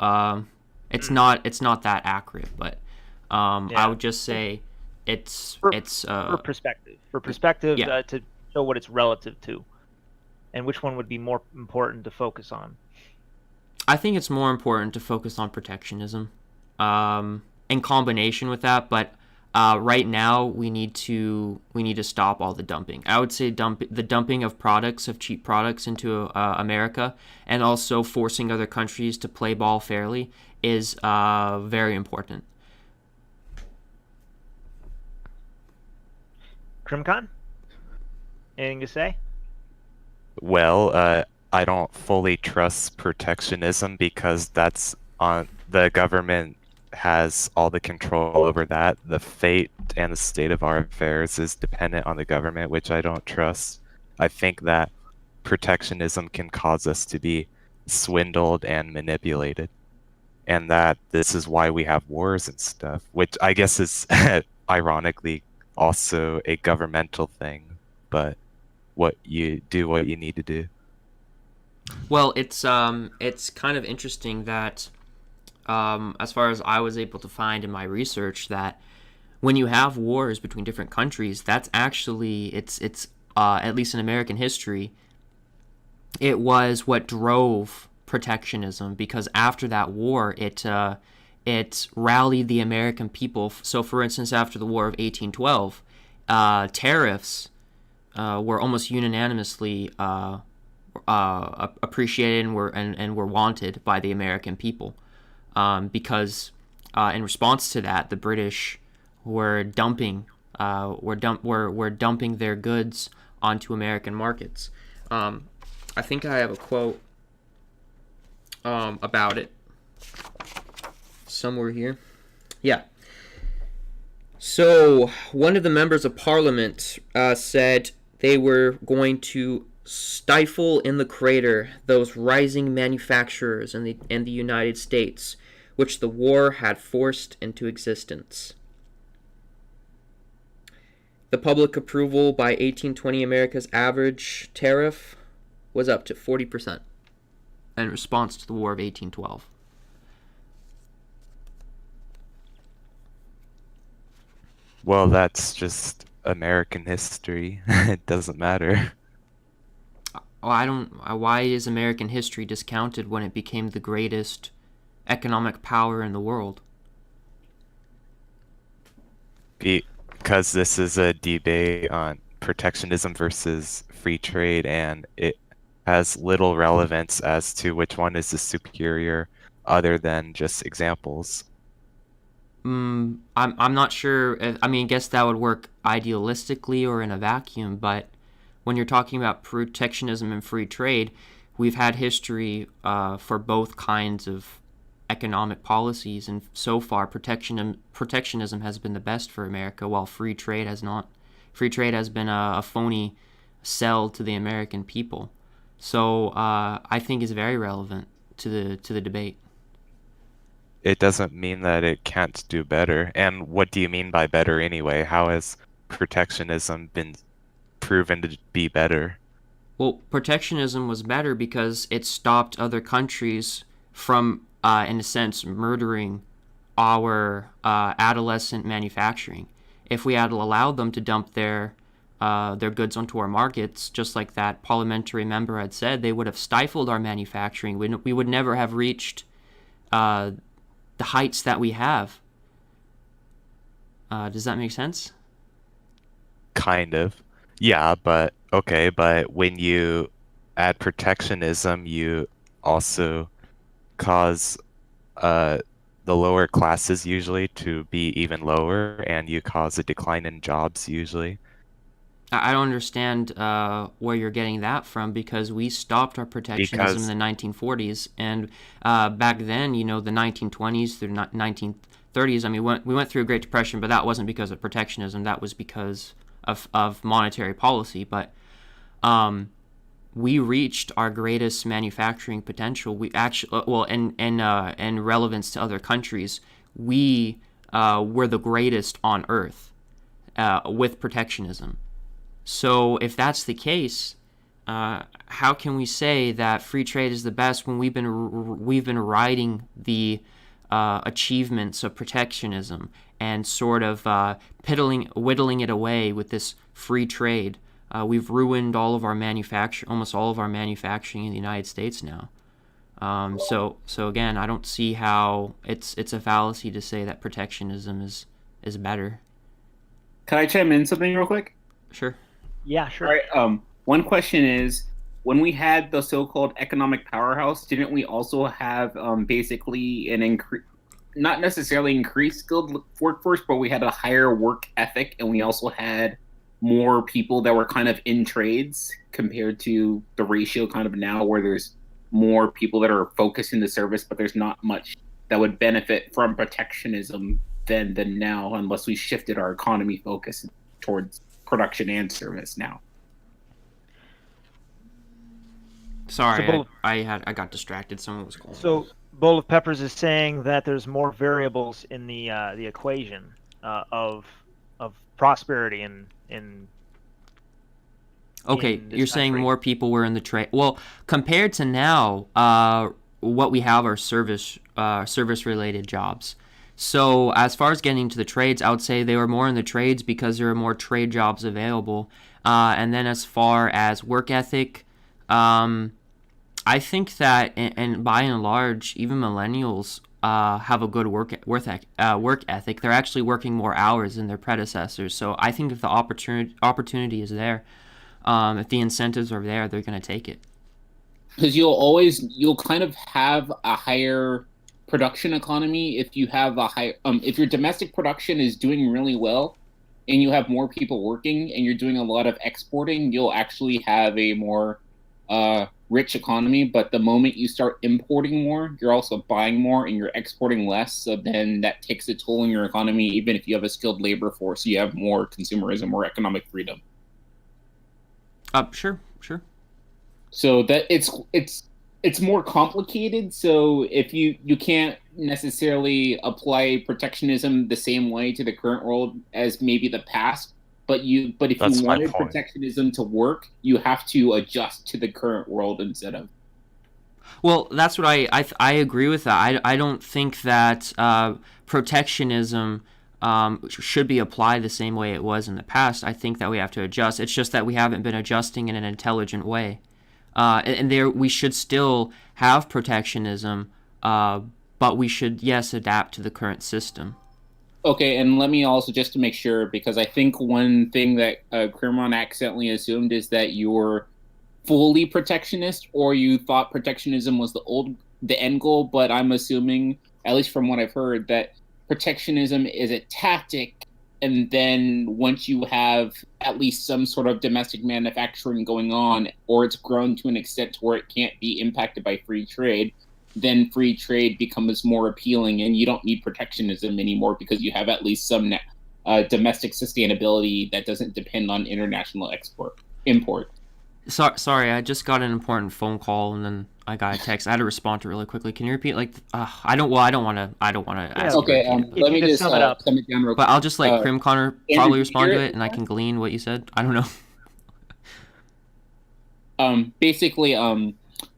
It's not that accurate, but I would just say for perspective. Yeah. To show what it's relative to, and which one would be more important to focus on. I think it's more important to focus on protectionism, in combination with that. But right now, we need to stop all the dumping. I would say the dumping of cheap products into America, and also forcing other countries to play ball fairly is very important. Crimcon, anything to say? Well, I don't fully trust protectionism because that's on the government has all the control over that. The fate and the state of our affairs is dependent on the government, which I don't trust. I think that protectionism can cause us to be swindled and manipulated, and that this is why we have wars and stuff, which I guess is ironically also a governmental thing, but what you need to do. Well, it's kind of interesting that, as far as I was able to find in my research, that when you have wars between different countries, that's actually it's at least in American history, it was what drove protectionism, because after that war, it rallied the American people. So, for instance, after the War of 1812, tariffs were almost unanimously appreciated and were wanted by the American people, because in response to that, the British were dumping their goods onto American markets. I think I have a quote about it somewhere here. Yeah. So one of the members of Parliament said they were going to stifle in the crater those rising manufacturers in the United States, which the war had forced into existence. The public approval by 1820 America's average tariff was up to 40% in response to the War of 1812. Well, that's just American history. It doesn't matter. Why is American history discounted when it became the greatest economic power in the world? Because this is a debate on protectionism versus free trade, and it has little relevance as to which one is the superior, other than just examples. I'm not sure. I mean, I guess that would work idealistically or in a vacuum, but when you're talking about protectionism and free trade, we've had history for both kinds of economic policies, and so far protectionism has been the best for America, while free trade has not. Free trade has been a phony sell to the American people. So I think is very relevant to the debate. It doesn't mean that it can't do better. And what do you mean by better anyway? How has protectionism been proven to be better? Well, protectionism was better because it stopped other countries from, in a sense, murdering our adolescent manufacturing. If we had allowed them to dump their goods onto our markets, just like that parliamentary member had said, they would have stifled our manufacturing. We would never have reached the heights that we have. Does that make sense? Kind of. Yeah, but okay, but when you add protectionism, you also cause the lower classes usually to be even lower, and you cause a decline in jobs usually. I don't understand where you're getting that from, because we stopped our protectionism in the 1940s, and back then, the 1920s through 1930s. I mean, we went through a Great Depression, but that wasn't because of protectionism. That was because of monetary policy. But we reached our greatest manufacturing potential. We actually, and relevance to other countries, we were the greatest on Earth with protectionism. So if that's the case, how can we say that free trade is the best when we've been riding the achievements of protectionism and sort of whittling it away with this free trade? We've ruined all of our almost all of our manufacturing in the United States now. So again, I don't see how it's a fallacy to say that protectionism is better. Can I chime in something real quick? Sure. Yeah, sure. All right. One question is, when we had the so-called economic powerhouse, didn't we also have basically not necessarily increased skilled workforce, but we had a higher work ethic, and we also had more people that were kind of in trades compared to the ratio kind of now, where there's more people that are focused in the service, but there's not much that would benefit from protectionism than now, unless we shifted our economy focus towards production and service now. Sorry, So I got distracted. Someone was calling. So Bowl of Peppers is saying that there's more variables in the equation of prosperity in Okay, this you're saying country. more people were in the trade. Well, compared to now, what we have are service related jobs. So as far as getting into the trades, I would say they were more in the trades because there are more trade jobs available. And then as far as work ethic, I think that, and by and large, even millennials have a good work ethic. They're actually working more hours than their predecessors. So I think if the opportunity is there, if the incentives are there, they're going to take it. Because you'll kind of have a higher production economy if you have a high if your domestic production is doing really well and you have more people working and you're doing a lot of exporting, you'll actually have a more rich economy. But the moment you start importing more, you're also buying more and you're exporting less. So then that takes a toll on your economy, even if you have a skilled labor force. You have more consumerism, more economic freedom. Sure. So that it's more complicated. So if you can't necessarily apply protectionism the same way to the current world as maybe the past, but if That's you my wanted point. protectionism to work, you have to adjust to the current world instead of. Well, that's what I agree with that. I don't think that protectionism should be applied the same way it was in the past. I think that we have to adjust. It's just that we haven't been adjusting in an intelligent way. And there we should still have protectionism, but we should, yes, adapt to the current system. Okay, and let me also, just to make sure, because I think one thing that Crimcon accidentally assumed is that you're fully protectionist, or you thought protectionism was the end goal. But I'm assuming, at least from what I've heard, that protectionism is a tactic, and then once you have at least some sort of domestic manufacturing going on, or it's grown to an extent to where it can't be impacted by free trade, then free trade becomes more appealing, and you don't need protectionism anymore because you have at least some domestic sustainability that doesn't depend on international import. Sorry, I just got an important phone call and then I got a text. I had to respond to it really quickly. Can you repeat? I don't want to ask you to Okay, repeat it, let me just sum it up. sum it down real quick. but I'll just let Crimcon Andrew, probably did you respond hear to it? it, and I can glean what you said. I don't know. Basically,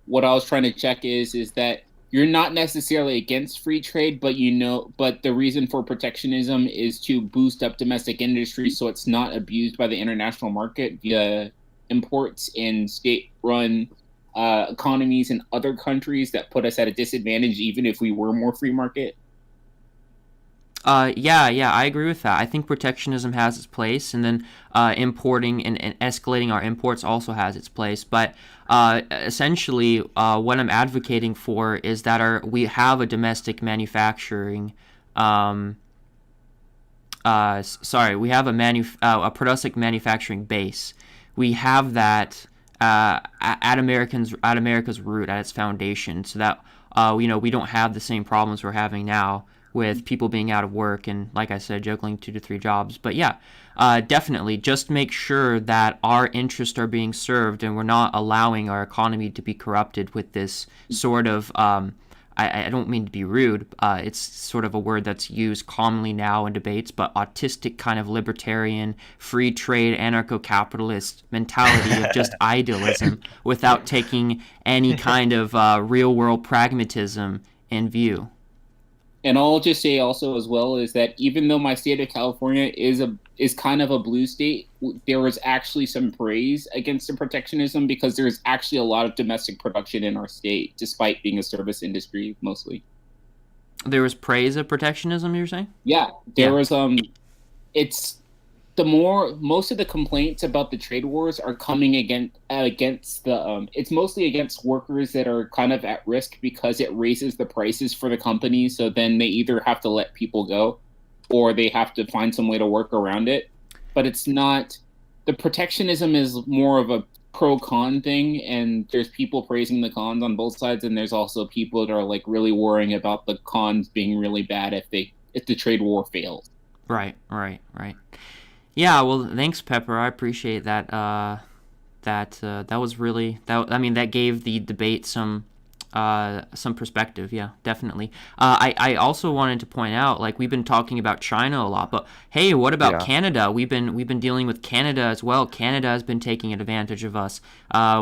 what I was trying to check is that you're not necessarily against free trade, but but the reason for protectionism is to boost up domestic industry so it's not abused by the international market via imports and state-run economies in other countries that put us at a disadvantage even if we were more free market. Yeah, I agree with that. I think protectionism has its place, and then importing and escalating our imports also has its place. But essentially, what I'm advocating for is that we have a domestic manufacturing. We have a domestic manufacturing base. We have that at America's root, at its foundation, so that we don't have the same problems we're having now with people being out of work and, like I said, juggling 2 to 3 jobs. But yeah, definitely, just make sure that our interests are being served and we're not allowing our economy to be corrupted with this sort of. I don't mean to be rude. It's sort of a word that's used commonly now in debates, but autistic kind of libertarian, free trade, anarcho-capitalist mentality of just idealism without taking any kind of real-world pragmatism in view. And I'll just say also as well is that even though my state of California is kind of a blue state, there was actually some praise against the protectionism because there's actually a lot of domestic production in our state, despite being a service industry mostly. There was praise of protectionism, you're saying? Yeah, there was it's most of the complaints about the trade wars are coming against the it's mostly against workers that are kind of at risk because it raises the prices for the companies, so then they either have to let people go or they have to find some way to work around it. But it's not, the protectionism is more of a pro-con thing, and there's people praising the cons on both sides, and there's also people that are like really worrying about the cons being really bad if the trade war fails. Right. Yeah, well, thanks, Pepper. I appreciate that. That was really that gave the debate some perspective. Yeah, definitely. I also wanted to point out, like, we've been talking about China a lot, but hey, what about Canada? We've been dealing with Canada as well. Canada has been taking advantage of us.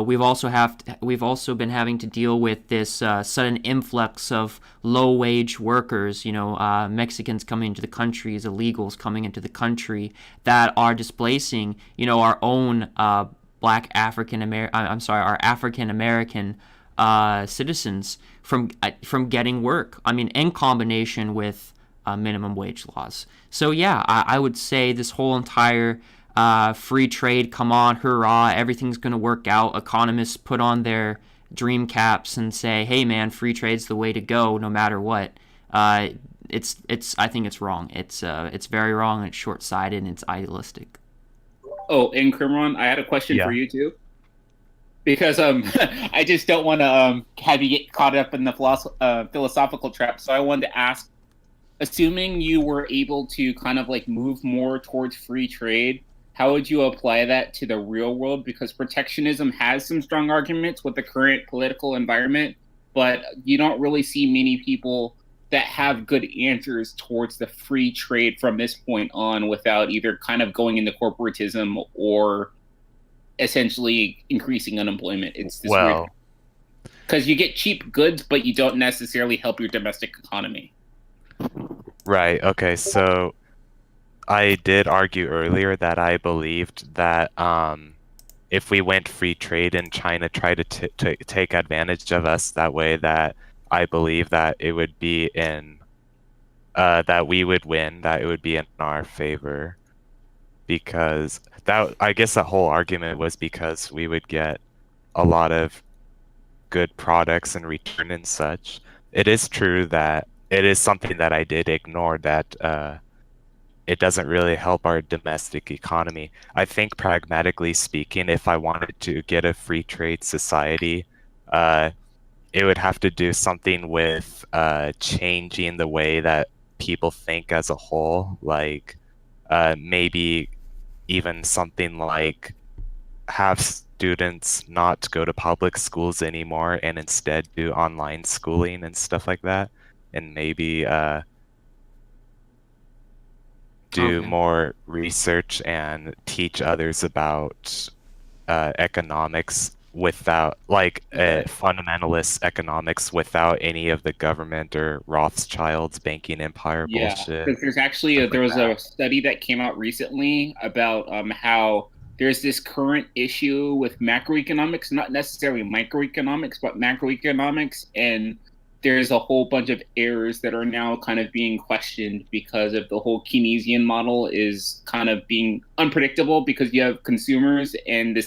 We've also been having to deal with this sudden influx of low-wage workers. Mexicans coming into the country, as illegals coming into the country that are displacing our own our African American citizens from getting work. I mean, in combination with minimum wage laws. So yeah, I would say this whole entire free trade, come on, hurrah, everything's going to work out. Economists put on their dream caps and say, hey man, free trade's the way to go no matter what. I think it's wrong. It's very wrong, it's short-sighted, and it's idealistic. Oh, and Crimcon, I had a question for you too. Because I just don't want to have you get caught up in the philosophical trap. So I wanted to ask, assuming you were able to kind of like move more towards free trade, how would you apply that to the real world? Because protectionism has some strong arguments with the current political environment, but you don't really see many people that have good answers towards the free trade from this point on without either kind of going into corporatism or essentially increasing unemployment. It's this weird, because you get cheap goods, but you don't necessarily help your domestic economy. Right. Okay. So I did argue earlier that I believed that if we went free trade and China tried to take advantage of us that way, that I believe that it would be that we would win, that it would be in our favor, because I guess that whole argument was because we would get a lot of good products in return and such. It is true that it is something that I did ignore, that it doesn't really help our domestic economy. I think pragmatically speaking, if I wanted to get a free trade society, it would have to do something with changing the way that people think as a whole, like maybe even something like have students not go to public schools anymore and instead do online schooling and stuff like that, and maybe do more research and teach others about economics without fundamentalist economics without any of the government or Rothschild's banking empire bullshit. Because there's actually stuff like there was that. a study that came out recently about how there's this current issue with macroeconomics, not necessarily microeconomics, but macroeconomics, and there's a whole bunch of errors that are now kind of being questioned because of the whole Keynesian model is kind of being unpredictable because you have consumers and the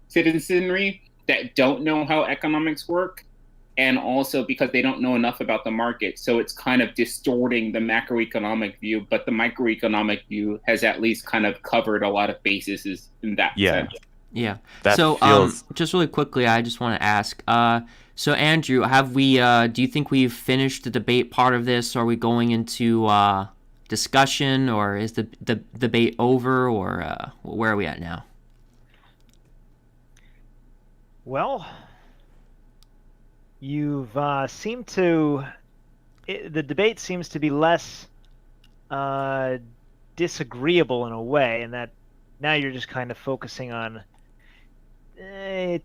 citizenry that don't know how economics work, and also because they don't know enough about the market. So it's kind of distorting the macroeconomic view, but the microeconomic view has at least kind of covered a lot of bases in that sense. Yeah. That So, feels just really quickly, I just want to ask. So Andrew, have we? Do you think we've finished the debate part of this? Are we going into discussion, or is the debate over, or where are we at now? Well, you've seemed to. The debate seems to be less disagreeable in a way, and that now you're just kind of focusing on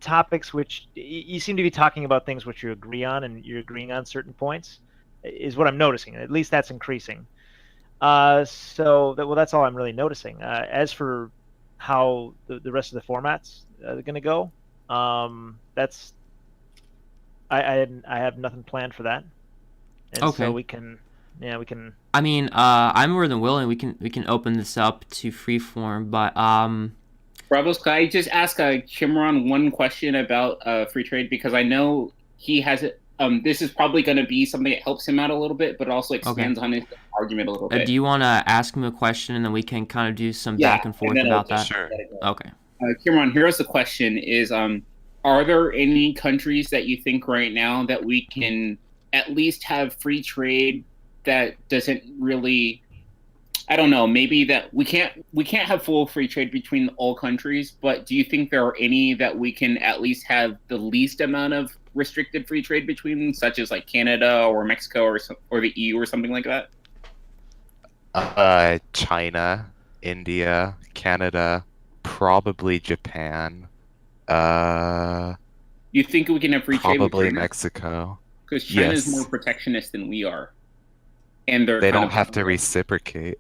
topics which you seem to be talking about things which you agree on, and you're agreeing on certain points, is what I'm noticing. At least that's increasing. That's all I'm really noticing. As for how the rest of the formats are going to go, that's I have nothing planned for that, and Okay. so we can. I mean, I'm more than willing. We can open this up to freeform, but Bravos, can I just ask Chimron one question about free trade? Because I know he has it. This is probably going to be something that helps him out a little bit, but also expands on his argument a little bit. do you want to ask him a question, and then we can kind of do some back and forth about that? Sure. Okay. Chimron, here's the question: is are there any countries that you think right now that we can at least have free trade that doesn't really? I don't know, maybe that we can't have full free trade between all countries, but do you think there are any that we can at least have the least amount of restricted free trade between, such as like Canada or Mexico or the EU or something like that? China, India, Canada, probably Japan. You think we can have free trade with Probably China? Mexico. Because China is Yes. more protectionist than we are, and they don't have to reciprocate.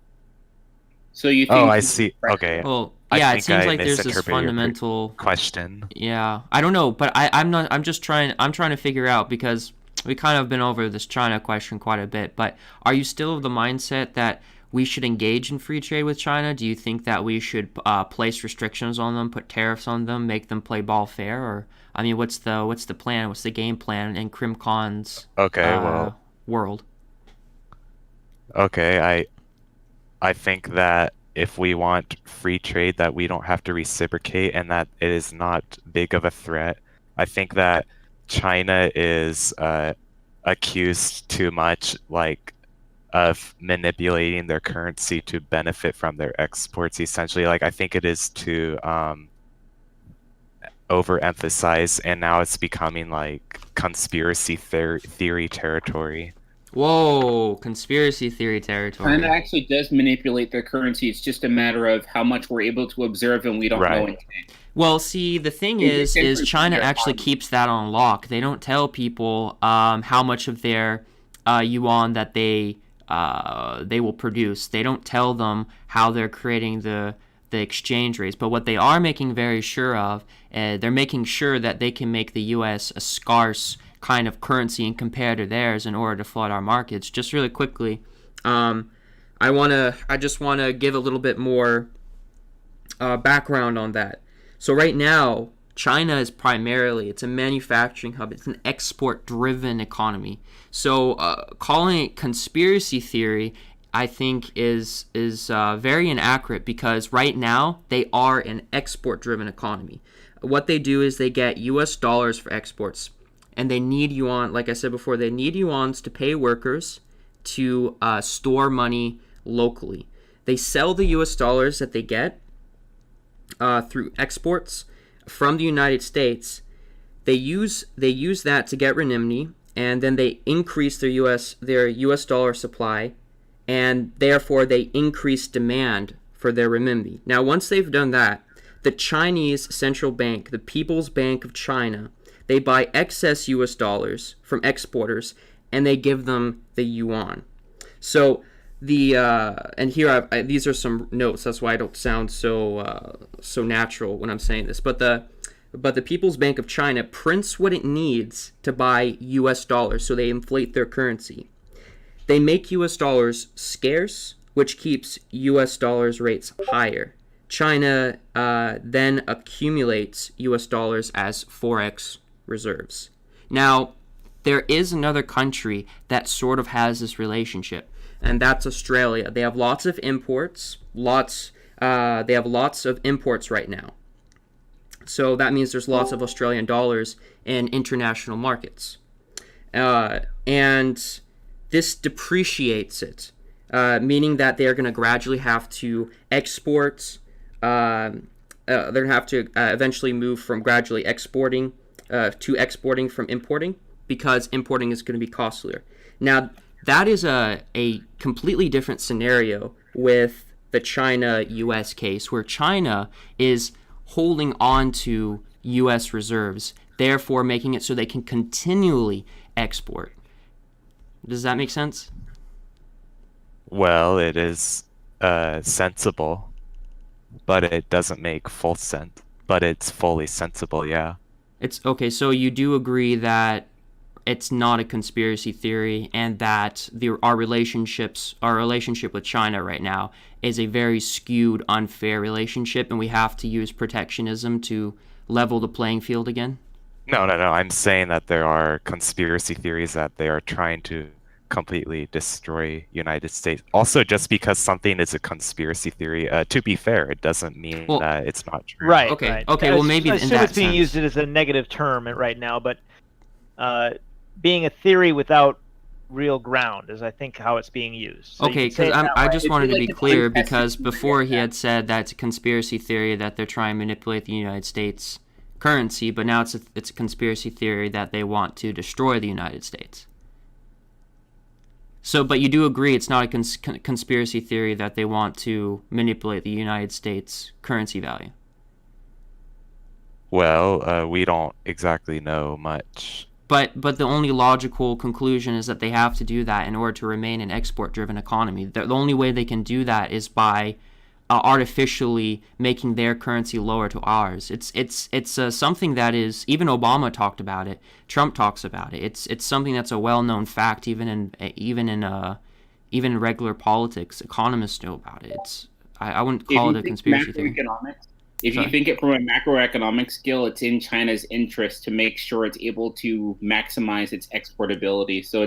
So you think? Oh, I see. Okay. Well, I yeah, it think seems I like there's this misinterpreted your fundamental question. Yeah, I don't know, but I'm not. I'm just trying. I'm trying to figure out, because we kind of been over this China question quite a bit. But are you still of the mindset that we should engage in free trade with China? Do you think that we should place restrictions on them, put tariffs on them, make them play ball fair? Or I mean, what's the plan? What's the game plan in Crimcon's world? Okay, I think that if we want free trade, that we don't have to reciprocate, and that it is not big of a threat. I think that China is accused too much, of manipulating their currency to benefit from their exports. Essentially, I think it is too overemphasized, and now it's becoming conspiracy theory territory. Whoa, conspiracy theory territory. China actually does manipulate their currency. It's just a matter of how much we're able to observe, and we don't know anything. Well, see, the thing is China actually keeps that on lock. They don't tell people how much of their yuan that they will produce. They don't tell them how they're creating the exchange rates. But what they are making very sure of, they're making sure that they can make the U.S. a scarce kind of currency and compare to theirs in order to flood our markets. Just really quickly, I just want to give a little bit more background on that. So right now, China is it's a manufacturing hub. It's an export-driven economy. So calling it conspiracy theory, I think, is very inaccurate, because right now they are an export-driven economy. What they do is they get U.S. dollars for exports, and they need yuan. Like I said before, they need yuans to pay workers to store money locally. They sell the U.S. dollars that they get through exports from the United States. They use that to get renminbi, and then they increase their U.S. dollar supply, and therefore they increase demand for their renminbi. Now, once they've done that, the Chinese central bank, the People's Bank of China, they buy excess US dollars from exporters and they give them the yuan. So and here these are some notes. That's why I don't sound so natural when I'm saying this. But the People's Bank of China prints what it needs to buy US dollars, so they inflate their currency. They make US dollars scarce, which keeps US dollars rates higher. China then accumulates US dollars as forex reserves. Now, there is another country that sort of has this relationship, and that's Australia. They have lots of imports, they have lots of imports right now. So that means there's lots of Australian dollars in international markets. And this depreciates it, meaning that they're going to gradually have to export. They're going to have to eventually move from gradually exporting to exporting from importing, because importing is going to be costlier. Now, that is a completely different scenario with the China-US case, where China is holding on to US reserves, therefore making it so they can continually export. Does that make sense? Well, it is sensible, but it doesn't make full sense. But it's fully sensible, yeah. It's okay, so you do agree that it's not a conspiracy theory, and that our relationship with China right now is a very skewed, unfair relationship, and we have to use protectionism to level the playing field again? No. I'm saying that there are conspiracy theories that they are trying to completely destroy United States. Also, just because something is a conspiracy theory, to be fair, it doesn't mean that it's not true. Right. Okay. Right. Okay. Well, maybe I in assume that it's being sense. used as a negative term right now, but being a theory without real ground is, I think, how it's being used. So Okay, because I just wanted to be clear, because before he had said that it's a conspiracy theory that they're trying to manipulate the United States currency, but now it's a conspiracy theory that they want to destroy the United States. So, but you do agree it's not a conspiracy theory that they want to manipulate the United States currency value? Well, we don't exactly know much. But the only logical conclusion is that they have to do that in order to remain an export-driven economy. The only way they can do that is by artificially making their currency lower to ours. It's something that is, even Obama talked about it. Trump talks about it. It's something that's a well-known fact, even in regular politics. Economists know about it. I wouldn't call it a conspiracy theory. If you think it from a macroeconomic scale, it's in China's interest to make sure it's able to maximize its exportability. So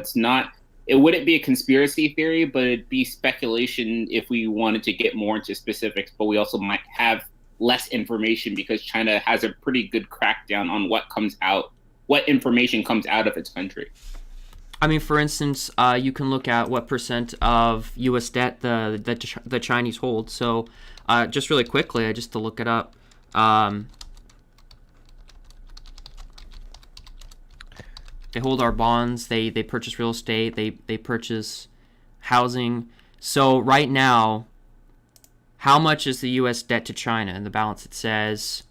it wouldn't be a conspiracy theory, but it'd be speculation if we wanted to get more into specifics. But we also might have less information because China has a pretty good crackdown on what information comes out of its country. I mean, for instance, you can look at what percent of U.S. debt the Chinese hold. So, just really quickly, just to look it up. They hold our bonds. They purchase real estate. They purchase housing. So right now, how much is the U.S. debt to China? In the balance, it says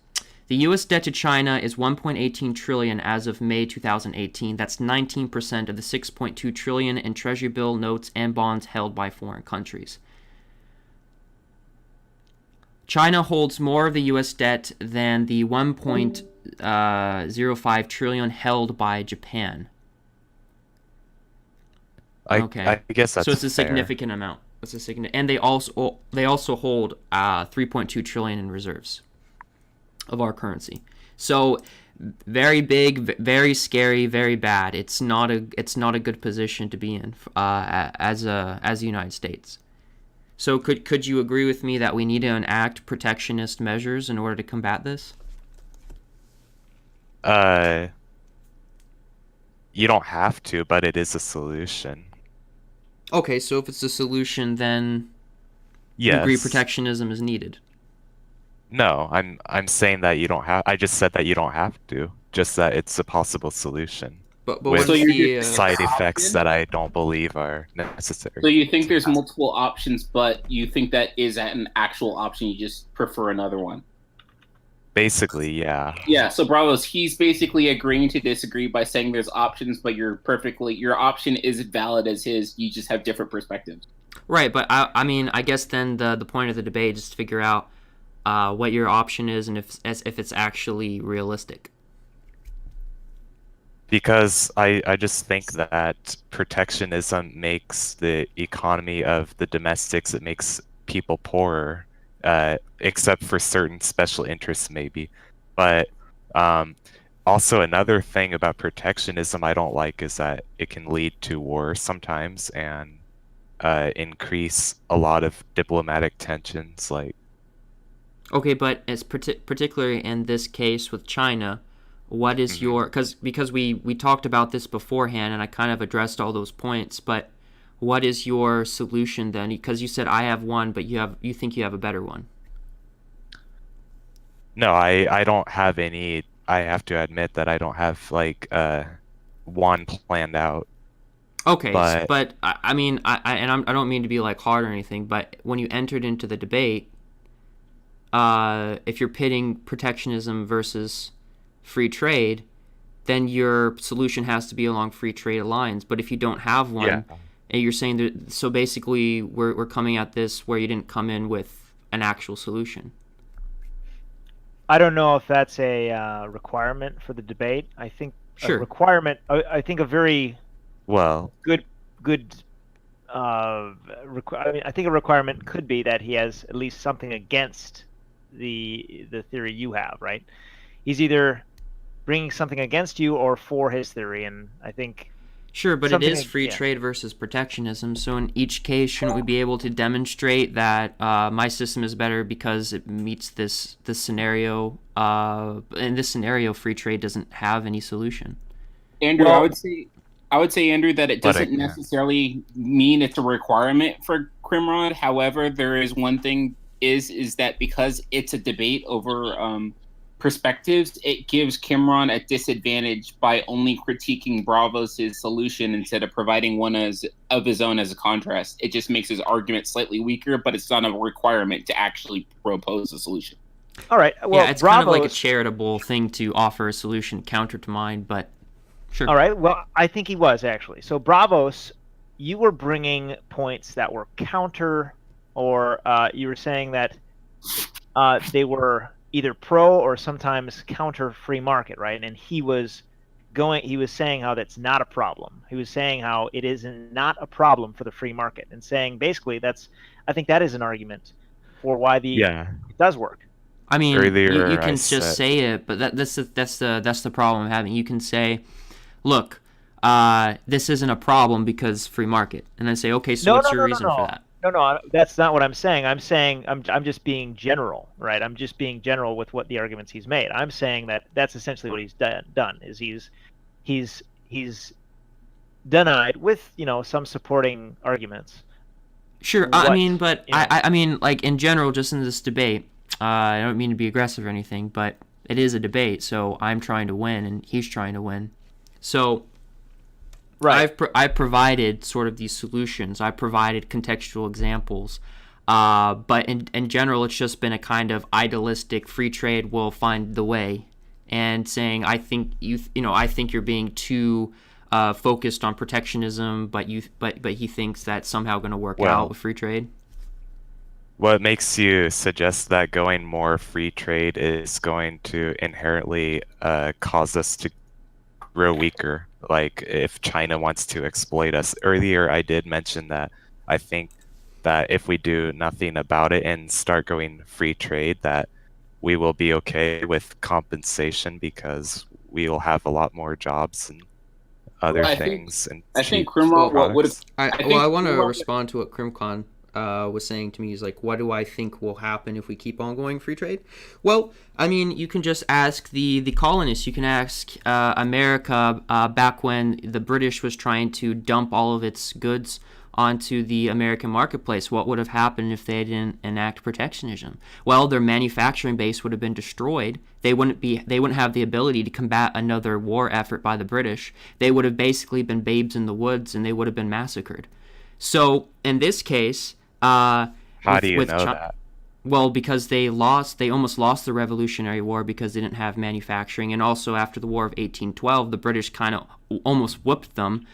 the U.S. debt to China is 1.18 trillion as of May 2018. That's 19% of the 6.2 trillion in treasury bill, notes, and bonds held by foreign countries. China holds more of the U.S. debt than the 1.05 trillion held by Japan. I guess that's so it's a fair. significant amount. And they also hold 3.2 trillion in reserves of our currency. So very big, very scary, very bad. It's not a good position to be in as the United States. So could you agree with me that we need to enact protectionist measures in order to combat this? You don't have to, but it is a solution. Okay, so if it's a solution, then yes. You agree protectionism is needed. No, I'm saying that you don't have. I just said that you don't have to. Just that it's a possible solution. But with what's the side effects that I don't believe are necessary. So you think there's multiple options, but you think that is an actual option. You just prefer another one. Basically, yeah. Yeah, so Bravos, he's basically agreeing to disagree by saying there's options, but your option is valid as his. You just have different perspectives. Right, but I mean, I guess then the point of the debate is to figure out what your option is and if it's actually realistic. Because I just think that protectionism makes the economy of the domestics, it makes people poorer, except for certain special interests, maybe. But also, another thing about protectionism I don't like is that it can lead to war sometimes and increase a lot of diplomatic tensions. Like, Okay, but as particularly in this case with China, what is your because we talked about this beforehand and I kind of addressed all those points, but what is your solution then? Because you said I have one, but you think you have a better one. no, I don't have any. I have to admit that I don't have like one planned out. Okay, But but I mean, I don't mean to be like hard or anything, but when you entered into the debate, if you're pitting protectionism versus free trade, then your solution has to be along free trade lines. But if you don't have one, yeah, and you're saying that, so basically we're coming at this where you didn't come in with an actual solution. I don't know if that's a requirement for the debate. I think a Sure. requirement. I think a very well, good. I mean, I think a requirement could be that he has at least something against the theory you have, right? He's either bringing something against you or for his theory, and I think Sure, but it something is free yeah. trade versus protectionism. So in each case, shouldn't we be able to demonstrate that my system is better because it meets this scenario? In this scenario, free trade doesn't have any solution. Andrew, Well- I would say, Andrew, that it But doesn't I- necessarily mean it's a requirement for Crimrod. However, there is one thing is that because it's a debate over perspectives, it gives Kimron a disadvantage by only critiquing Bravos' solution instead of providing one of his own as a contrast. It just makes his argument slightly weaker, but it's not a requirement to actually propose a solution. All right. Well, Yeah, it's kind of like a Bravos- charitable thing to offer a solution counter to mine, but sure. All right. Well, I think he was actually. So Bravos, you were bringing points that were counter, or you were saying that they were either pro or sometimes counter free market, right? And he was saying how that's not a problem. He was saying how it is not a problem for the free market, and saying basically I think that is an argument for why it does work. I mean, Earlier you can I just said- say it, but that's the problem I'm having. You can say, look, this isn't a problem because free market, and then say, okay, so what's your reason for that? No, that's not what I'm saying. I'm saying I'm just being general, right? I'm just being general with what the arguments he's made. I'm saying that that's essentially what he's done is he's denied with some supporting arguments. Sure, I what, mean, but you know. I mean, like in general, just in this debate, I don't mean to be aggressive or anything, but it is a debate, so I'm trying to win and he's trying to win. So Right. I've provided sort of these solutions. I provided contextual examples. But in general, it's just been a kind of idealistic free trade will find the way, and saying I think I think you're being too focused on protectionism, but he thinks that's somehow going to work out with free trade. What makes you suggest that going more free trade is going to inherently cause us to grow weaker? Like if China wants to exploit us. Earlier, I did mention that I think that if we do nothing about it and start going free trade, that we will be okay with compensation because we will have a lot lot more jobs and other I things. And I think cheap Crimrod would have. products. I want to respond to what Crimcon was saying to me. He's like, what do I think will happen if we keep on going free trade? Well, I mean, you can just ask the colonists. You can ask America back when the British was trying to dump all of its goods onto the American marketplace. What would have happened if they didn't enact protectionism? Well, their manufacturing base would have been destroyed. They wouldn't have the ability to combat another war effort by the British. They would have basically been babes in the woods, and they would have been massacred. So in this case, How do you know that? Well, because they almost lost the Revolutionary War because they didn't have manufacturing, and also after the War of 1812, the British kind of almost whooped them.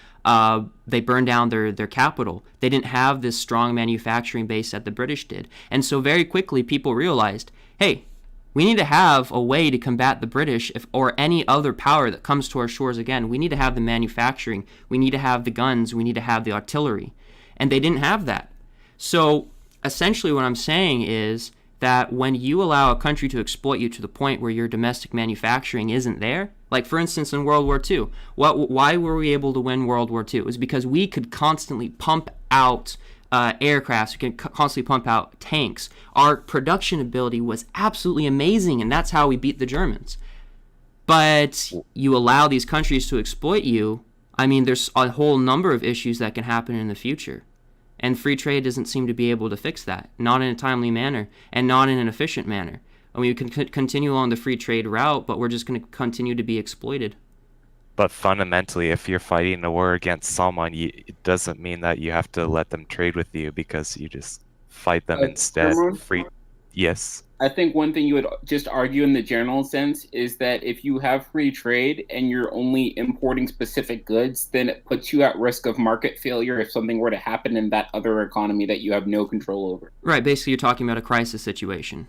They burned down their capital. They didn't have this strong manufacturing base that the British did, and so very quickly people realized, hey, we need to have a way to combat the British or any other power that comes to our shores again. We need to have the manufacturing. We need to have the guns. We need to have the artillery, and they didn't have that. So essentially what I'm saying is that when you allow a country to exploit you to the point where your domestic manufacturing isn't there, like for instance in World War II, why were we able to win World War II? It was because we could constantly pump out aircrafts, we could constantly pump out tanks. Our production ability was absolutely amazing, and that's how we beat the Germans. But you allow these countries to exploit you, I mean, there's a whole number of issues that can happen in the future. And free trade doesn't seem to be able to fix that, not in a timely manner and not in an efficient manner. I mean, we can continue along the free trade route, but we're just going to continue to be exploited. But fundamentally, if you're fighting a war against someone, it doesn't mean that you have to let them trade with you because you just fight them instead. Yes. I think one thing you would just argue in the general sense is that if you have free trade and you're only importing specific goods, then it puts you at risk of market failure if something were to happen in that other economy that you have no control over. Right, basically you're talking about a crisis situation.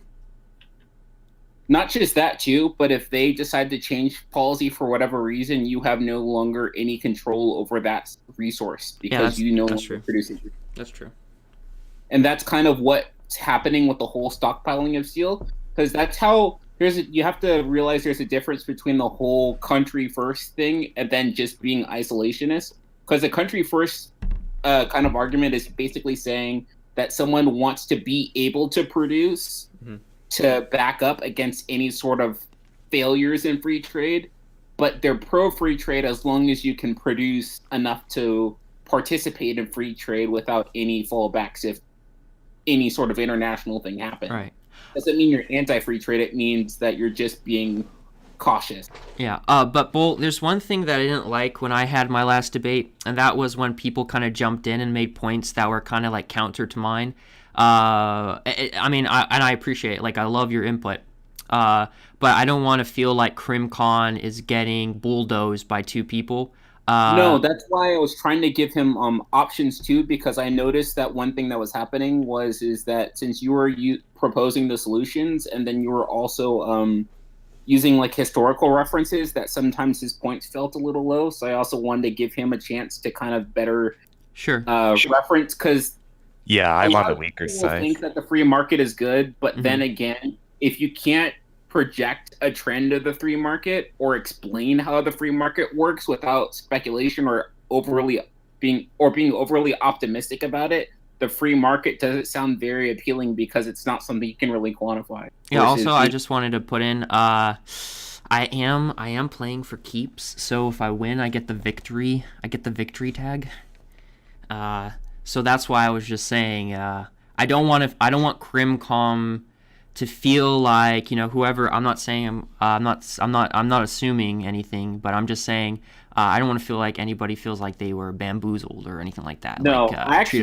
Not just that too, but if they decide to change policy for whatever reason, you have no longer any control over that resource because you no longer produce it. That's true. And that's kind of what's happening with the whole stockpiling of steel, because that's how you have to realize there's a difference between the whole country first thing and then just being isolationist. Because the country first kind of argument is basically saying that someone wants to be able to produce to back up against any sort of failures in free trade, but they're pro free trade as long as you can produce enough to participate in free trade without any fallbacks if any sort of international thing happens. Right. Doesn't mean you're anti-free trade. It means that you're just being cautious. Yeah. But Bull, there's one thing that I didn't like when I had my last debate, and that was when people kind of jumped in and made points that were kind of like counter to mine. I appreciate it. Like, I love your input. But I don't want to feel like Crimcon is getting bulldozed by two people. No, that's why I was trying to give him options too, because I noticed that one thing that was happening is that since you were proposing the solutions and then you were also using like historical references, that sometimes his points felt a little low. So I also wanted to give him a chance to kind of better reference, because I'm on the weaker side. I think that the free market is good, but then again, if you can't project a trend of the free market or explain how the free market works without speculation or being overly optimistic about it, the free market doesn't sound very appealing because it's not something you can really quantify. Yeah. Also, I just wanted to put in, I am playing for keeps. So if I win, I get the victory. I get the victory tag. So that's why I was just saying, I don't want Crimcon to feel like, whoever. I'm not saying I'm not assuming anything, but I'm just saying I don't want to feel like anybody feels like they were bamboozled or anything like that. No, like, I actually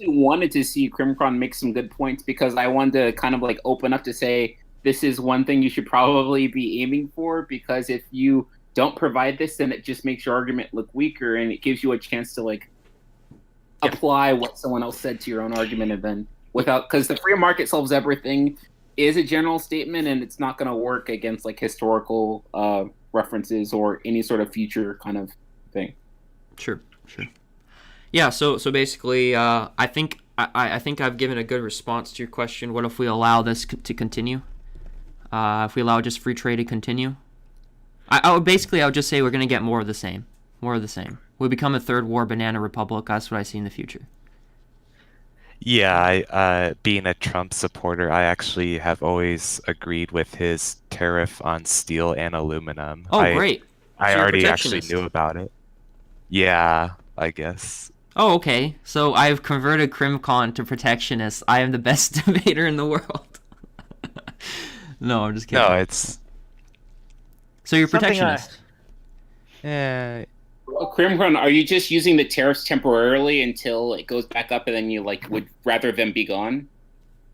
wanted to see Crimcon make some good points because I wanted to kind of like open up to say this is one thing you should probably be aiming for, because if you don't provide this, then it just makes your argument look weaker and it gives you a chance to like apply what someone else said to your own argument, and then because the free market solves everything is a general statement and it's not going to work against like historical references or any sort of future kind of thing. Sure. Yeah. So basically, I think I've given a good response to your question. What if we allow this to continue? If we allow just free trade to continue, I would just say we're going to get more of the same. We become a third war banana republic. That's what I see in the future. Yeah, being a Trump supporter, I actually have always agreed with his tariff on steel and aluminum. Oh, great. I already actually knew about it. Yeah, I guess. Oh, okay. So I've converted Crimcon to protectionist. I am the best debater in the world. No, I'm just kidding. No, it's... So you're protectionist? Yeah. Crimcon, are you just using the tariffs temporarily until it goes back up and then you like would rather them be gone?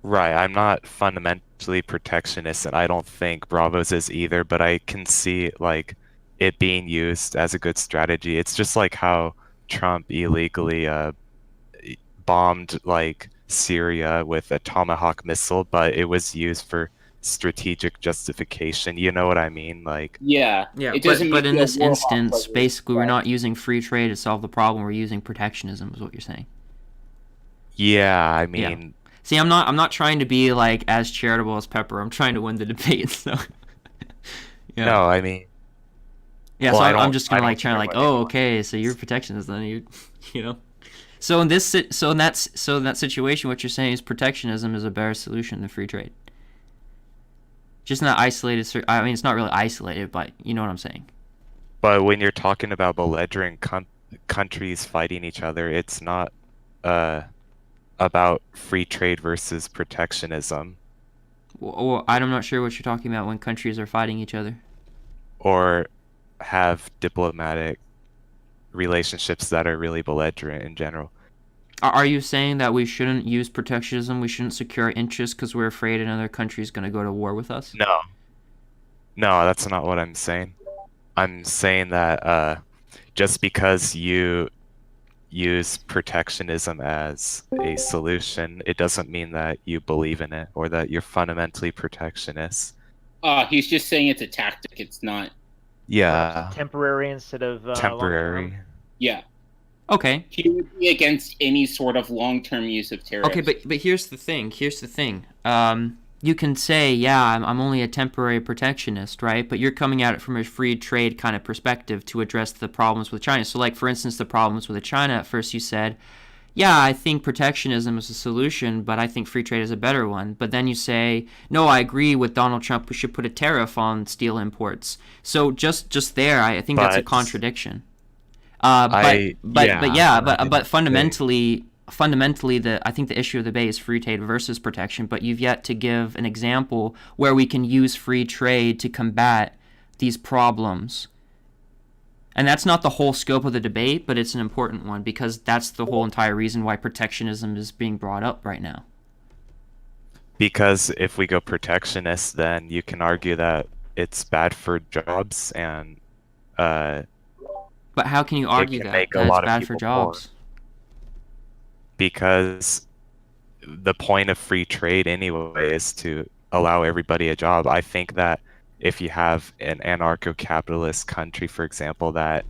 Right, I'm not fundamentally protectionist, and I don't think Bravos is either, but I can see like it being used as a good strategy. It's just like how Trump illegally bombed like Syria with a Tomahawk missile, but it was used for strategic justification. You know what I mean? Like, Yeah, Yeah, it doesn't but make in you a this war hawk, instance, but basically, we're not using free trade to solve the problem. We're using protectionism, is what you're saying. yeah, I Yeah. mean, See, I'm not trying to be like as charitable as Pepper. I'm trying to win the debate. So, yeah. no, I mean, Yeah, well, so I I'm don't, just I gonna don't like trying to care like, what oh, anyone okay, so you're thinks. protectionist, then you know. So in that situation, what you're saying is protectionism is a better solution than free trade. Just not isolated. I mean, it's not really isolated, but you know what I'm saying. But when you're talking about belligerent countries fighting each other, it's not uh about free trade versus protectionism, Well, I'm not sure what you're talking about when countries are fighting each other. or have diplomatic relationships that are really belligerent in general. Are you saying that we shouldn't use protectionism? We shouldn't secure our interests because we're afraid another country's going to go to war with us? No, no, that's not what I'm saying. I'm saying that just because you use protectionism as a solution, it doesn't mean that you believe in it or that you're fundamentally protectionist. he's just saying it's a tactic. It's not. Yeah, Temporary instead of long-term. temporary. Yeah, Okay. he would be against any sort of long-term use of tariffs. Okay, but here's the thing. You can say, yeah, I'm only a temporary protectionist, right? But you're coming at it from a free trade kind of perspective to address the problems with China. So, like, for instance, the problems with China, at first you said, yeah, I think protectionism is a solution, but I think free trade is a better one. But then you say, no, I agree with Donald Trump. We should put a tariff on steel imports. So just there, I think that's a But contradiction. I But fundamentally, I think the issue of the debate is free trade versus protection. But you've yet to give an example where we can use free trade to combat these problems. And that's not the whole scope of the debate, but it's an important one because that's the whole entire reason why protectionism is being brought up right now. because if we go protectionist, then you can argue that it's bad for jobs and But how can you argue can that make a it's lot of bad for people jobs? because the point of free trade anyway is to allow everybody a job. I think that if you have an anarcho-capitalist country, for example, that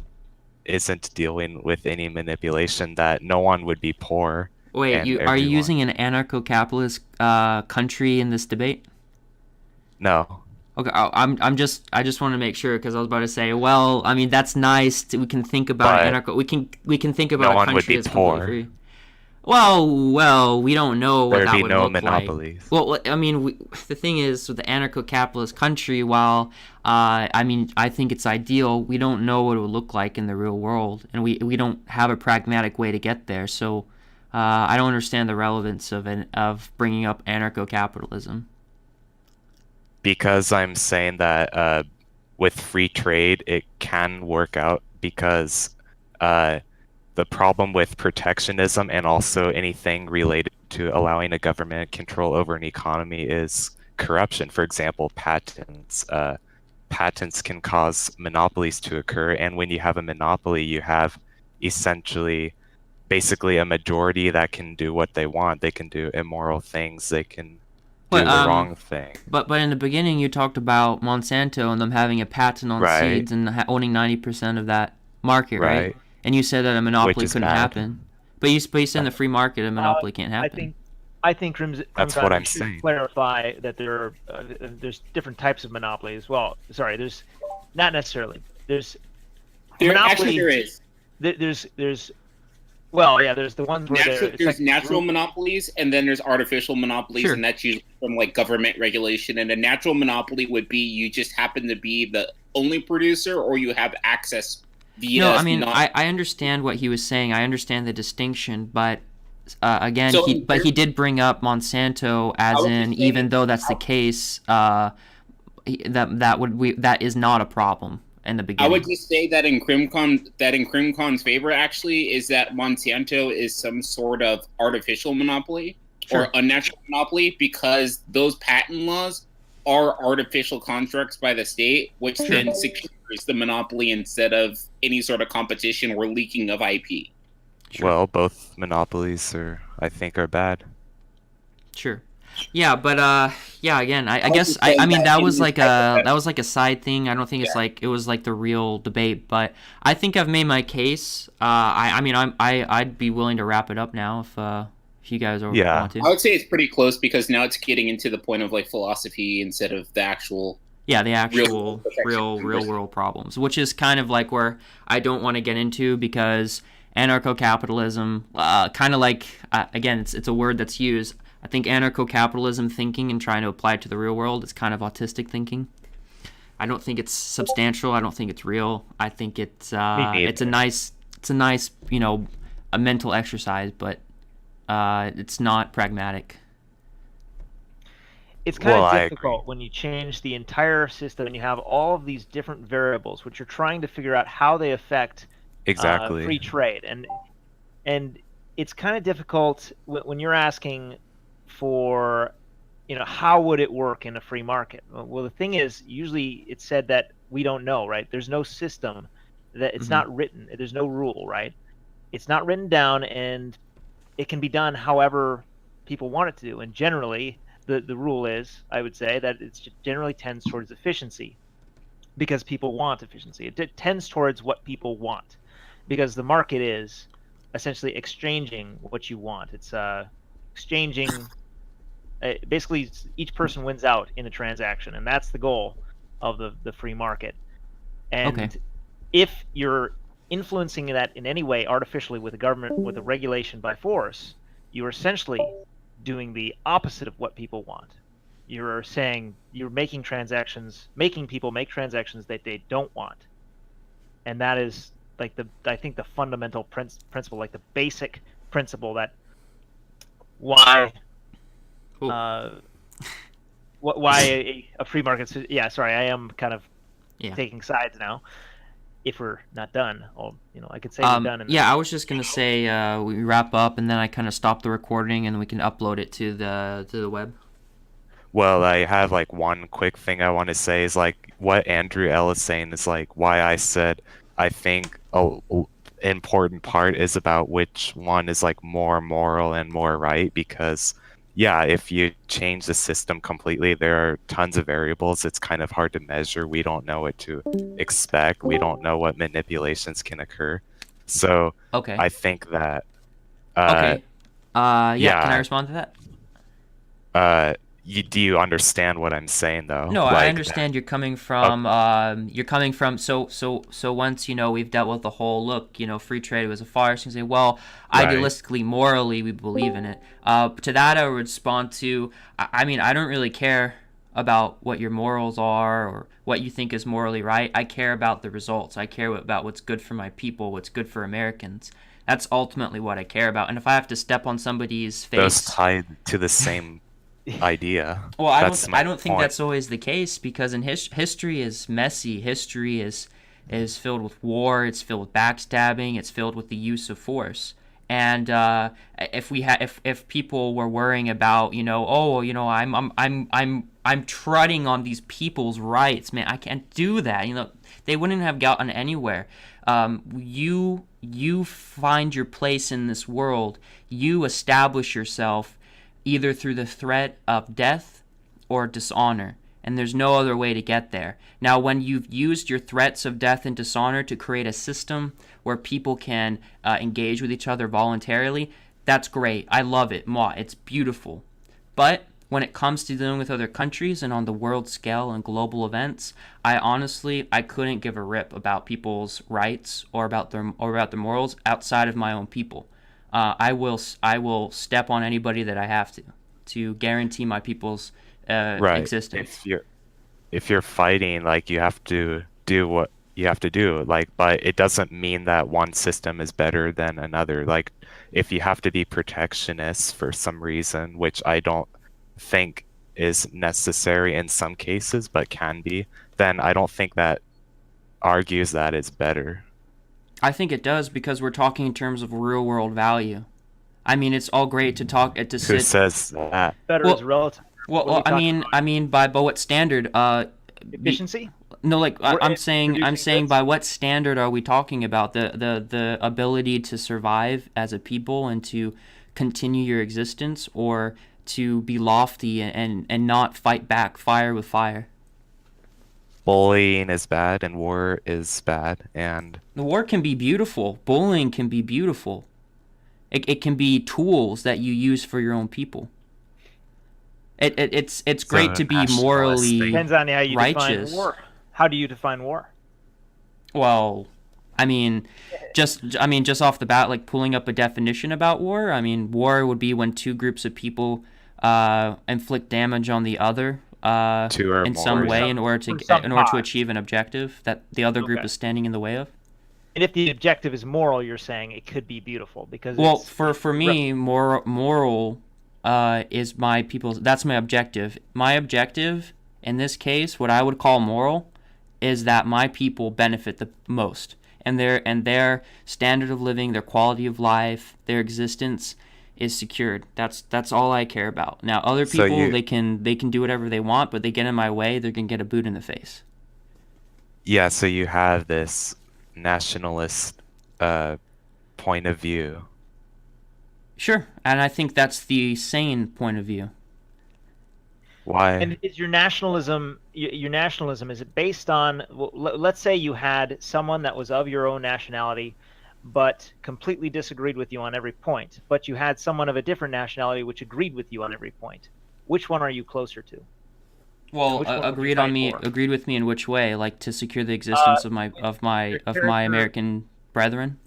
isn't dealing with any manipulation, that no one would be poor. Wait, and are you everyone- using an anarcho-capitalist country in this debate? No. Okay, I just want to make sure because I was about to say, well, I mean that's nice. We can think about But anarcho. We can think about no a one country would be that's poor. completely free. Well, we don't know what There'd that be would no look monopolies. like. Well, I mean, the thing is, with the anarcho-capitalist country, while I mean, I think it's ideal, we don't know what it would look like in the real world, and we don't have a pragmatic way to get there. So, I don't understand the relevance of bringing up anarcho-capitalism. Because I'm saying that with free trade, it can work out because the problem with protectionism and also anything related to allowing a government control over an economy is corruption. For example, patents. Patents can cause monopolies to occur, and when you have a monopoly, you have essentially basically a majority that can do what they want. They can do immoral things. They can do the wrong thing. But in the beginning, you talked about Monsanto and them having a patent on Right. seeds and owning 90% of that market, right? Right. And you said that a monopoly is couldn't bad. happen. But you said in the free market, a monopoly can't happen. I think That's Crimcon, what we I'm should saying. clarify that there's different types of monopolies. Well, sorry, there's not necessarily. There's Actually, there is. there's well, yeah, there's the ones where There's natural monopolies, and then there's artificial monopolies, Sure. and that's usually from like government regulation. And a natural monopoly would be you just happen to be the only producer, or you have access via. No, I mean, I understand what he was saying. I understand the distinction, but again, So, he did bring up Monsanto as was in, just even saying- though that's the case, that is not a problem in the I beginning. would just say that in Crimcon's favor, actually, is that Monsanto is some sort of artificial monopoly, Sure. or unnatural monopoly, because those patent laws are artificial constructs by the state, which then secures the monopoly instead of any sort of competition or leaking of IP. Sure. Well, both monopolies I think are bad. Sure. Yeah, but yeah. Again, I guess I mean that was like a side thing. I don't think it's like it was like the real debate. But I think I've made my case. I mean I'd be willing to wrap it up now if you guys want to. I would say it's pretty close, because now it's getting into the point of like philosophy instead of the actual. Yeah, the actual real world problems, which is kind of like where I don't want to get into, because anarcho-capitalism, kind of like again, it's a word that's used. I think anarcho-capitalism thinking and trying to apply it to the real world is kind of autistic thinking. I don't think it's substantial. I don't think it's real. I think it's a nice a mental exercise, but it's not pragmatic. It's kind of difficult when you change the entire system and you have all of these different variables, which you're trying to figure out how they affect free trade, and it's kind of difficult when you're asking for, how would it work in a free market? Well, the thing is, usually it's said that we don't know, right? There's no system, that it's not written. There's no rule, right? It's not written down, and it can be done however people want it to do. And generally, the rule is, I would say, that it generally tends towards efficiency, because people want efficiency. It tends towards what people want, because the market is essentially exchanging what you want. It's exchanging. Basically, each person wins out in a transaction, and that's the goal of the free market. And if you're influencing that in any way artificially with a government, with a regulation by force, you're essentially doing the opposite of what people want. You're saying you're making people make transactions that they don't want, and that is like I think the fundamental principle, like the basic principle that why a free market. Yeah, sorry, I am kind of taking sides now. If we're not done, I could say we're done. I was just gonna say we wrap up, and then I kind of stop the recording, and we can upload it to the web. Well, I have like one quick thing I want to say is like what Andrew L is saying is like why I said I think an important part is about which one is like more moral and more right, because if you change the system completely, there are tons of variables. It's kind of hard to measure. We don't know what to expect. We don't know what manipulations can occur. So I think that can I respond to that? Do you understand what I'm saying though? No, I understand you're coming from. So once we've dealt with the whole free trade was a farce. You say, well, idealistically, morally, we believe in it. To that, I would respond to. I mean, I don't really care about what your morals are or what you think is morally right. I care about the results. I care about what's good for my people, what's good for Americans. That's ultimately what I care about. And if I have to step on somebody's face, those tied to the same idea. Well, I don't think that's always the case, because in history is messy. History is filled with war. It's filled with backstabbing. It's filled with the use of force. And if people were worrying about I'm treading on these people's rights, man, I can't do that. They wouldn't have gotten anywhere. You find your place in this world. You establish yourself either through the threat of death or dishonor, and there's no other way to get there. Now, when you've used your threats of death and dishonor to create a system where people can engage with each other voluntarily, that's great. I love it. It's beautiful. But when it comes to dealing with other countries and on the world scale and global events, I couldn't give a rip about people's rights or about their morals outside of my own people. I will step on anybody that I have to guarantee my people's existence. If you're fighting, like, you have to do what you have to do, like, but it doesn't mean that one system is better than another. Like, if you have to be protectionist for some reason, which I don't think is necessary in some cases but can be, then I don't think that argues that it's better. I think it does, because we're talking in terms of real world value. I mean, it's all great to talk to Who sit. says that? Better Well, is relative. Well, What are we I talking mean, by what standard? Efficiency? No, like I'm Producing saying goods? by what standard are we talking about? The ability to survive as a people and to continue your existence, or to be lofty and not fight back fire with fire. Bullying is bad and war is bad, and The war can be beautiful. Bullying can be beautiful. It can be tools that you use for your own people. It's so great to be nationalist morally thing. Depends on how you define righteous. war. How do you define war? Well, I mean, just off the bat, like pulling up a definition about war. I mean, war would be when two groups of people inflict damage on the other Two or in more. some way some- in order for to some cause. achieve an objective that the other group Okay. is standing in the way of. And if the objective is moral, you're saying it could be beautiful because Well, it's for me, moral is my people's. That's my objective. My objective in this case, what I would call moral, is that my people benefit the most, and their standard of living, their quality of life, their existence is secured. That's all I care about. Now, other So people you- they can do whatever they want, but they get in my way, they're gonna get a boot in the face. Yeah, so you have this nationalist point of view. Sure, and I think that's the sane point of view. Why? And is your nationalism is it based on let's say you had someone that was of your own nationality but completely disagreed with you on every point, but you had someone of a different nationality which agreed with you on every point. Which one are you closer to? Well, Which one would you fight for? agreed with me in which way? Like to secure the existence of my character- American brethren.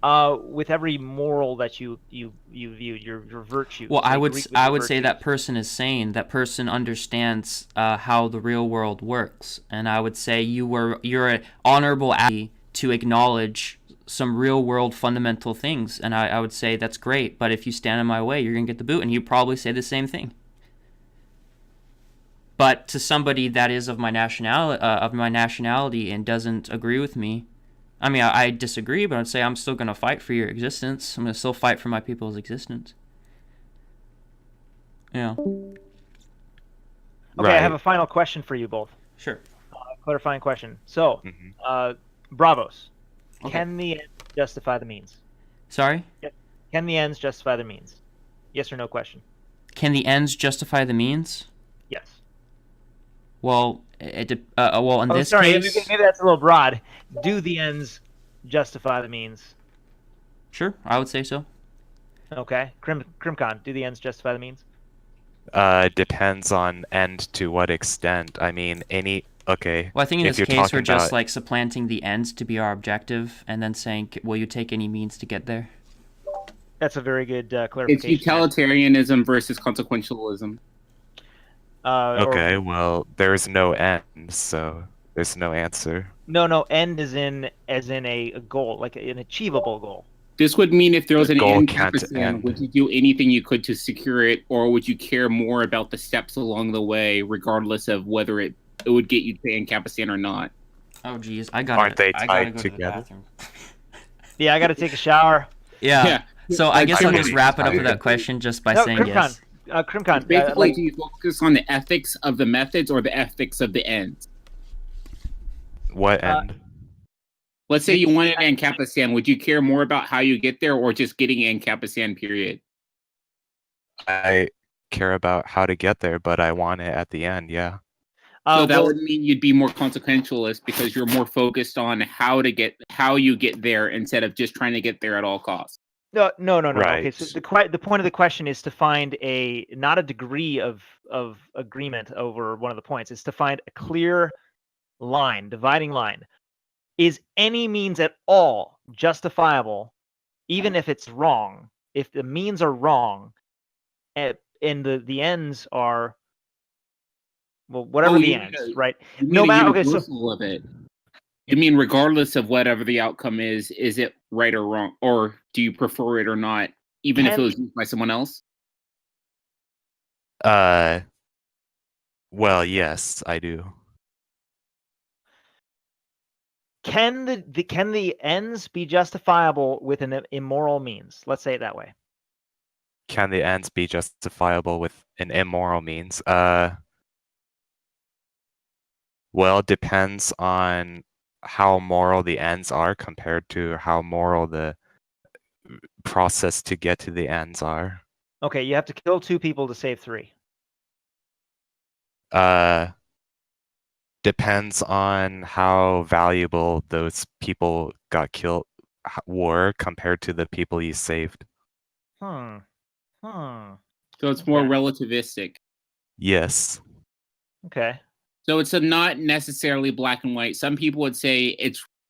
With every moral that you viewed, your virtue. Well, they I would agreed with I your would say that virtues. person is sane. That person understands how the real world works, and I would say you're an honorable ally to acknowledge some real world fundamental things, and I would say that's great. But if you stand in my way, you're gonna get the boot, and he'd probably say the same thing. But to somebody that is of my nationality and doesn't agree with me, I mean, I disagree, but I'd say I'm still going to fight for your existence. I'm going to still fight for my people's existence. Yeah. Okay, Right. I have a final question for you both. Sure. Clarifying question. So, Mhm. Bravos. Okay. Can the ends justify the means? Sorry? Can the ends justify the means? Yes or no question? Can the ends justify the means? Yes. Well, in this sorry, case... maybe that's a little broad. Do the ends justify the means? Sure, I would say so. Okay. Crimcon, do the ends justify the means? Depends on end to what extent. I mean, okay. Well, I think in if this you're case, we're talking just about- like supplanting the ends to be our objective, and then saying, will you take any means to get there? That's a very good It's clarification. utilitarianism versus consequentialism. Okay, well, there's no end, so there's no answer. No. End as in a goal, like an achievable goal. This would mean if there was The an goal end can't ampersand, end. would you do anything you could to secure it, or would you care more about the steps along the way, regardless of whether it would get you to end ampersand or not? Oh, geez, I gotta Aren't they go tied to the together? bathroom. Yeah, I got to take a shower. Yeah. So I guess I'll just Actually, wrap it up with I- that question just by No, saying Crimcon. yes. Crimcon. Basically, do you focus on the ethics of the methods or the ethics of the ends? What end? Let's say you wanted Ancapistan. Would you care more about how you get there or just getting Ancapistan, period? I care about how to get there, but I want it at the end, yeah. So that well, would mean you'd be more consequentialist because you're more focused on how you get there instead of just trying to get there at all costs. No. Right. Okay, so the point of the question is to find not a degree of agreement over one of the points. It's to find a clear line, dividing line. Is any means at all justifiable, even if it's wrong? If the means are wrong, and the ends are, well, whatever Oh, the you ends, mean a- right? You No mean a matter. Okay, so universal of it. You mean regardless of whatever the outcome is it right or wrong, or do you prefer it or not, even if it was used by someone else? Well, yes, I do. can the ends be justifiable with an immoral means? Let's say it that way. Can the ends be justifiable with an immoral means? Well, it depends on how moral the ends are compared to how moral the process to get to the ends are. Okay, you have to kill 2 people to save 3. Depends on how valuable those people got killed were compared to the people you saved. Hmm. So it's more Okay. relativistic. Yes. Okay. So it's not necessarily black and white. Some people would say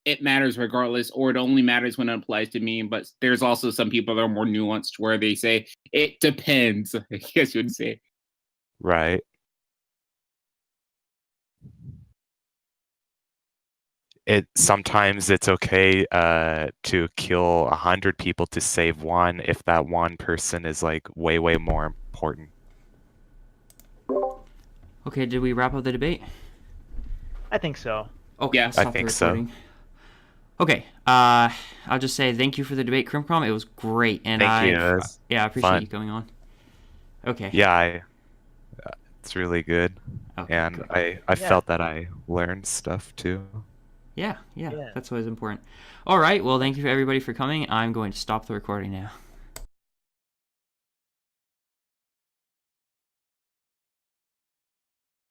it matters regardless, or it only matters when it applies to me. But there's also some people that are more nuanced where they say it depends. I guess you would say. Right. Sometimes it's okay to kill 100 people to save one if that one person is like way more important. Okay, did we wrap up the debate? I think so. Okay, Yeah, I'll stop I think the so. recording. Okay, I'll just say thank you for the debate, Crimcon. It was great, and Thank you. It was I appreciate fun. you coming on. Okay. Yeah, it's really good, Okay, and good. I Yeah. felt that I learned stuff too. Yeah, Yeah. that's always important. All right, well, thank you for everybody for coming. I'm going to stop the recording now.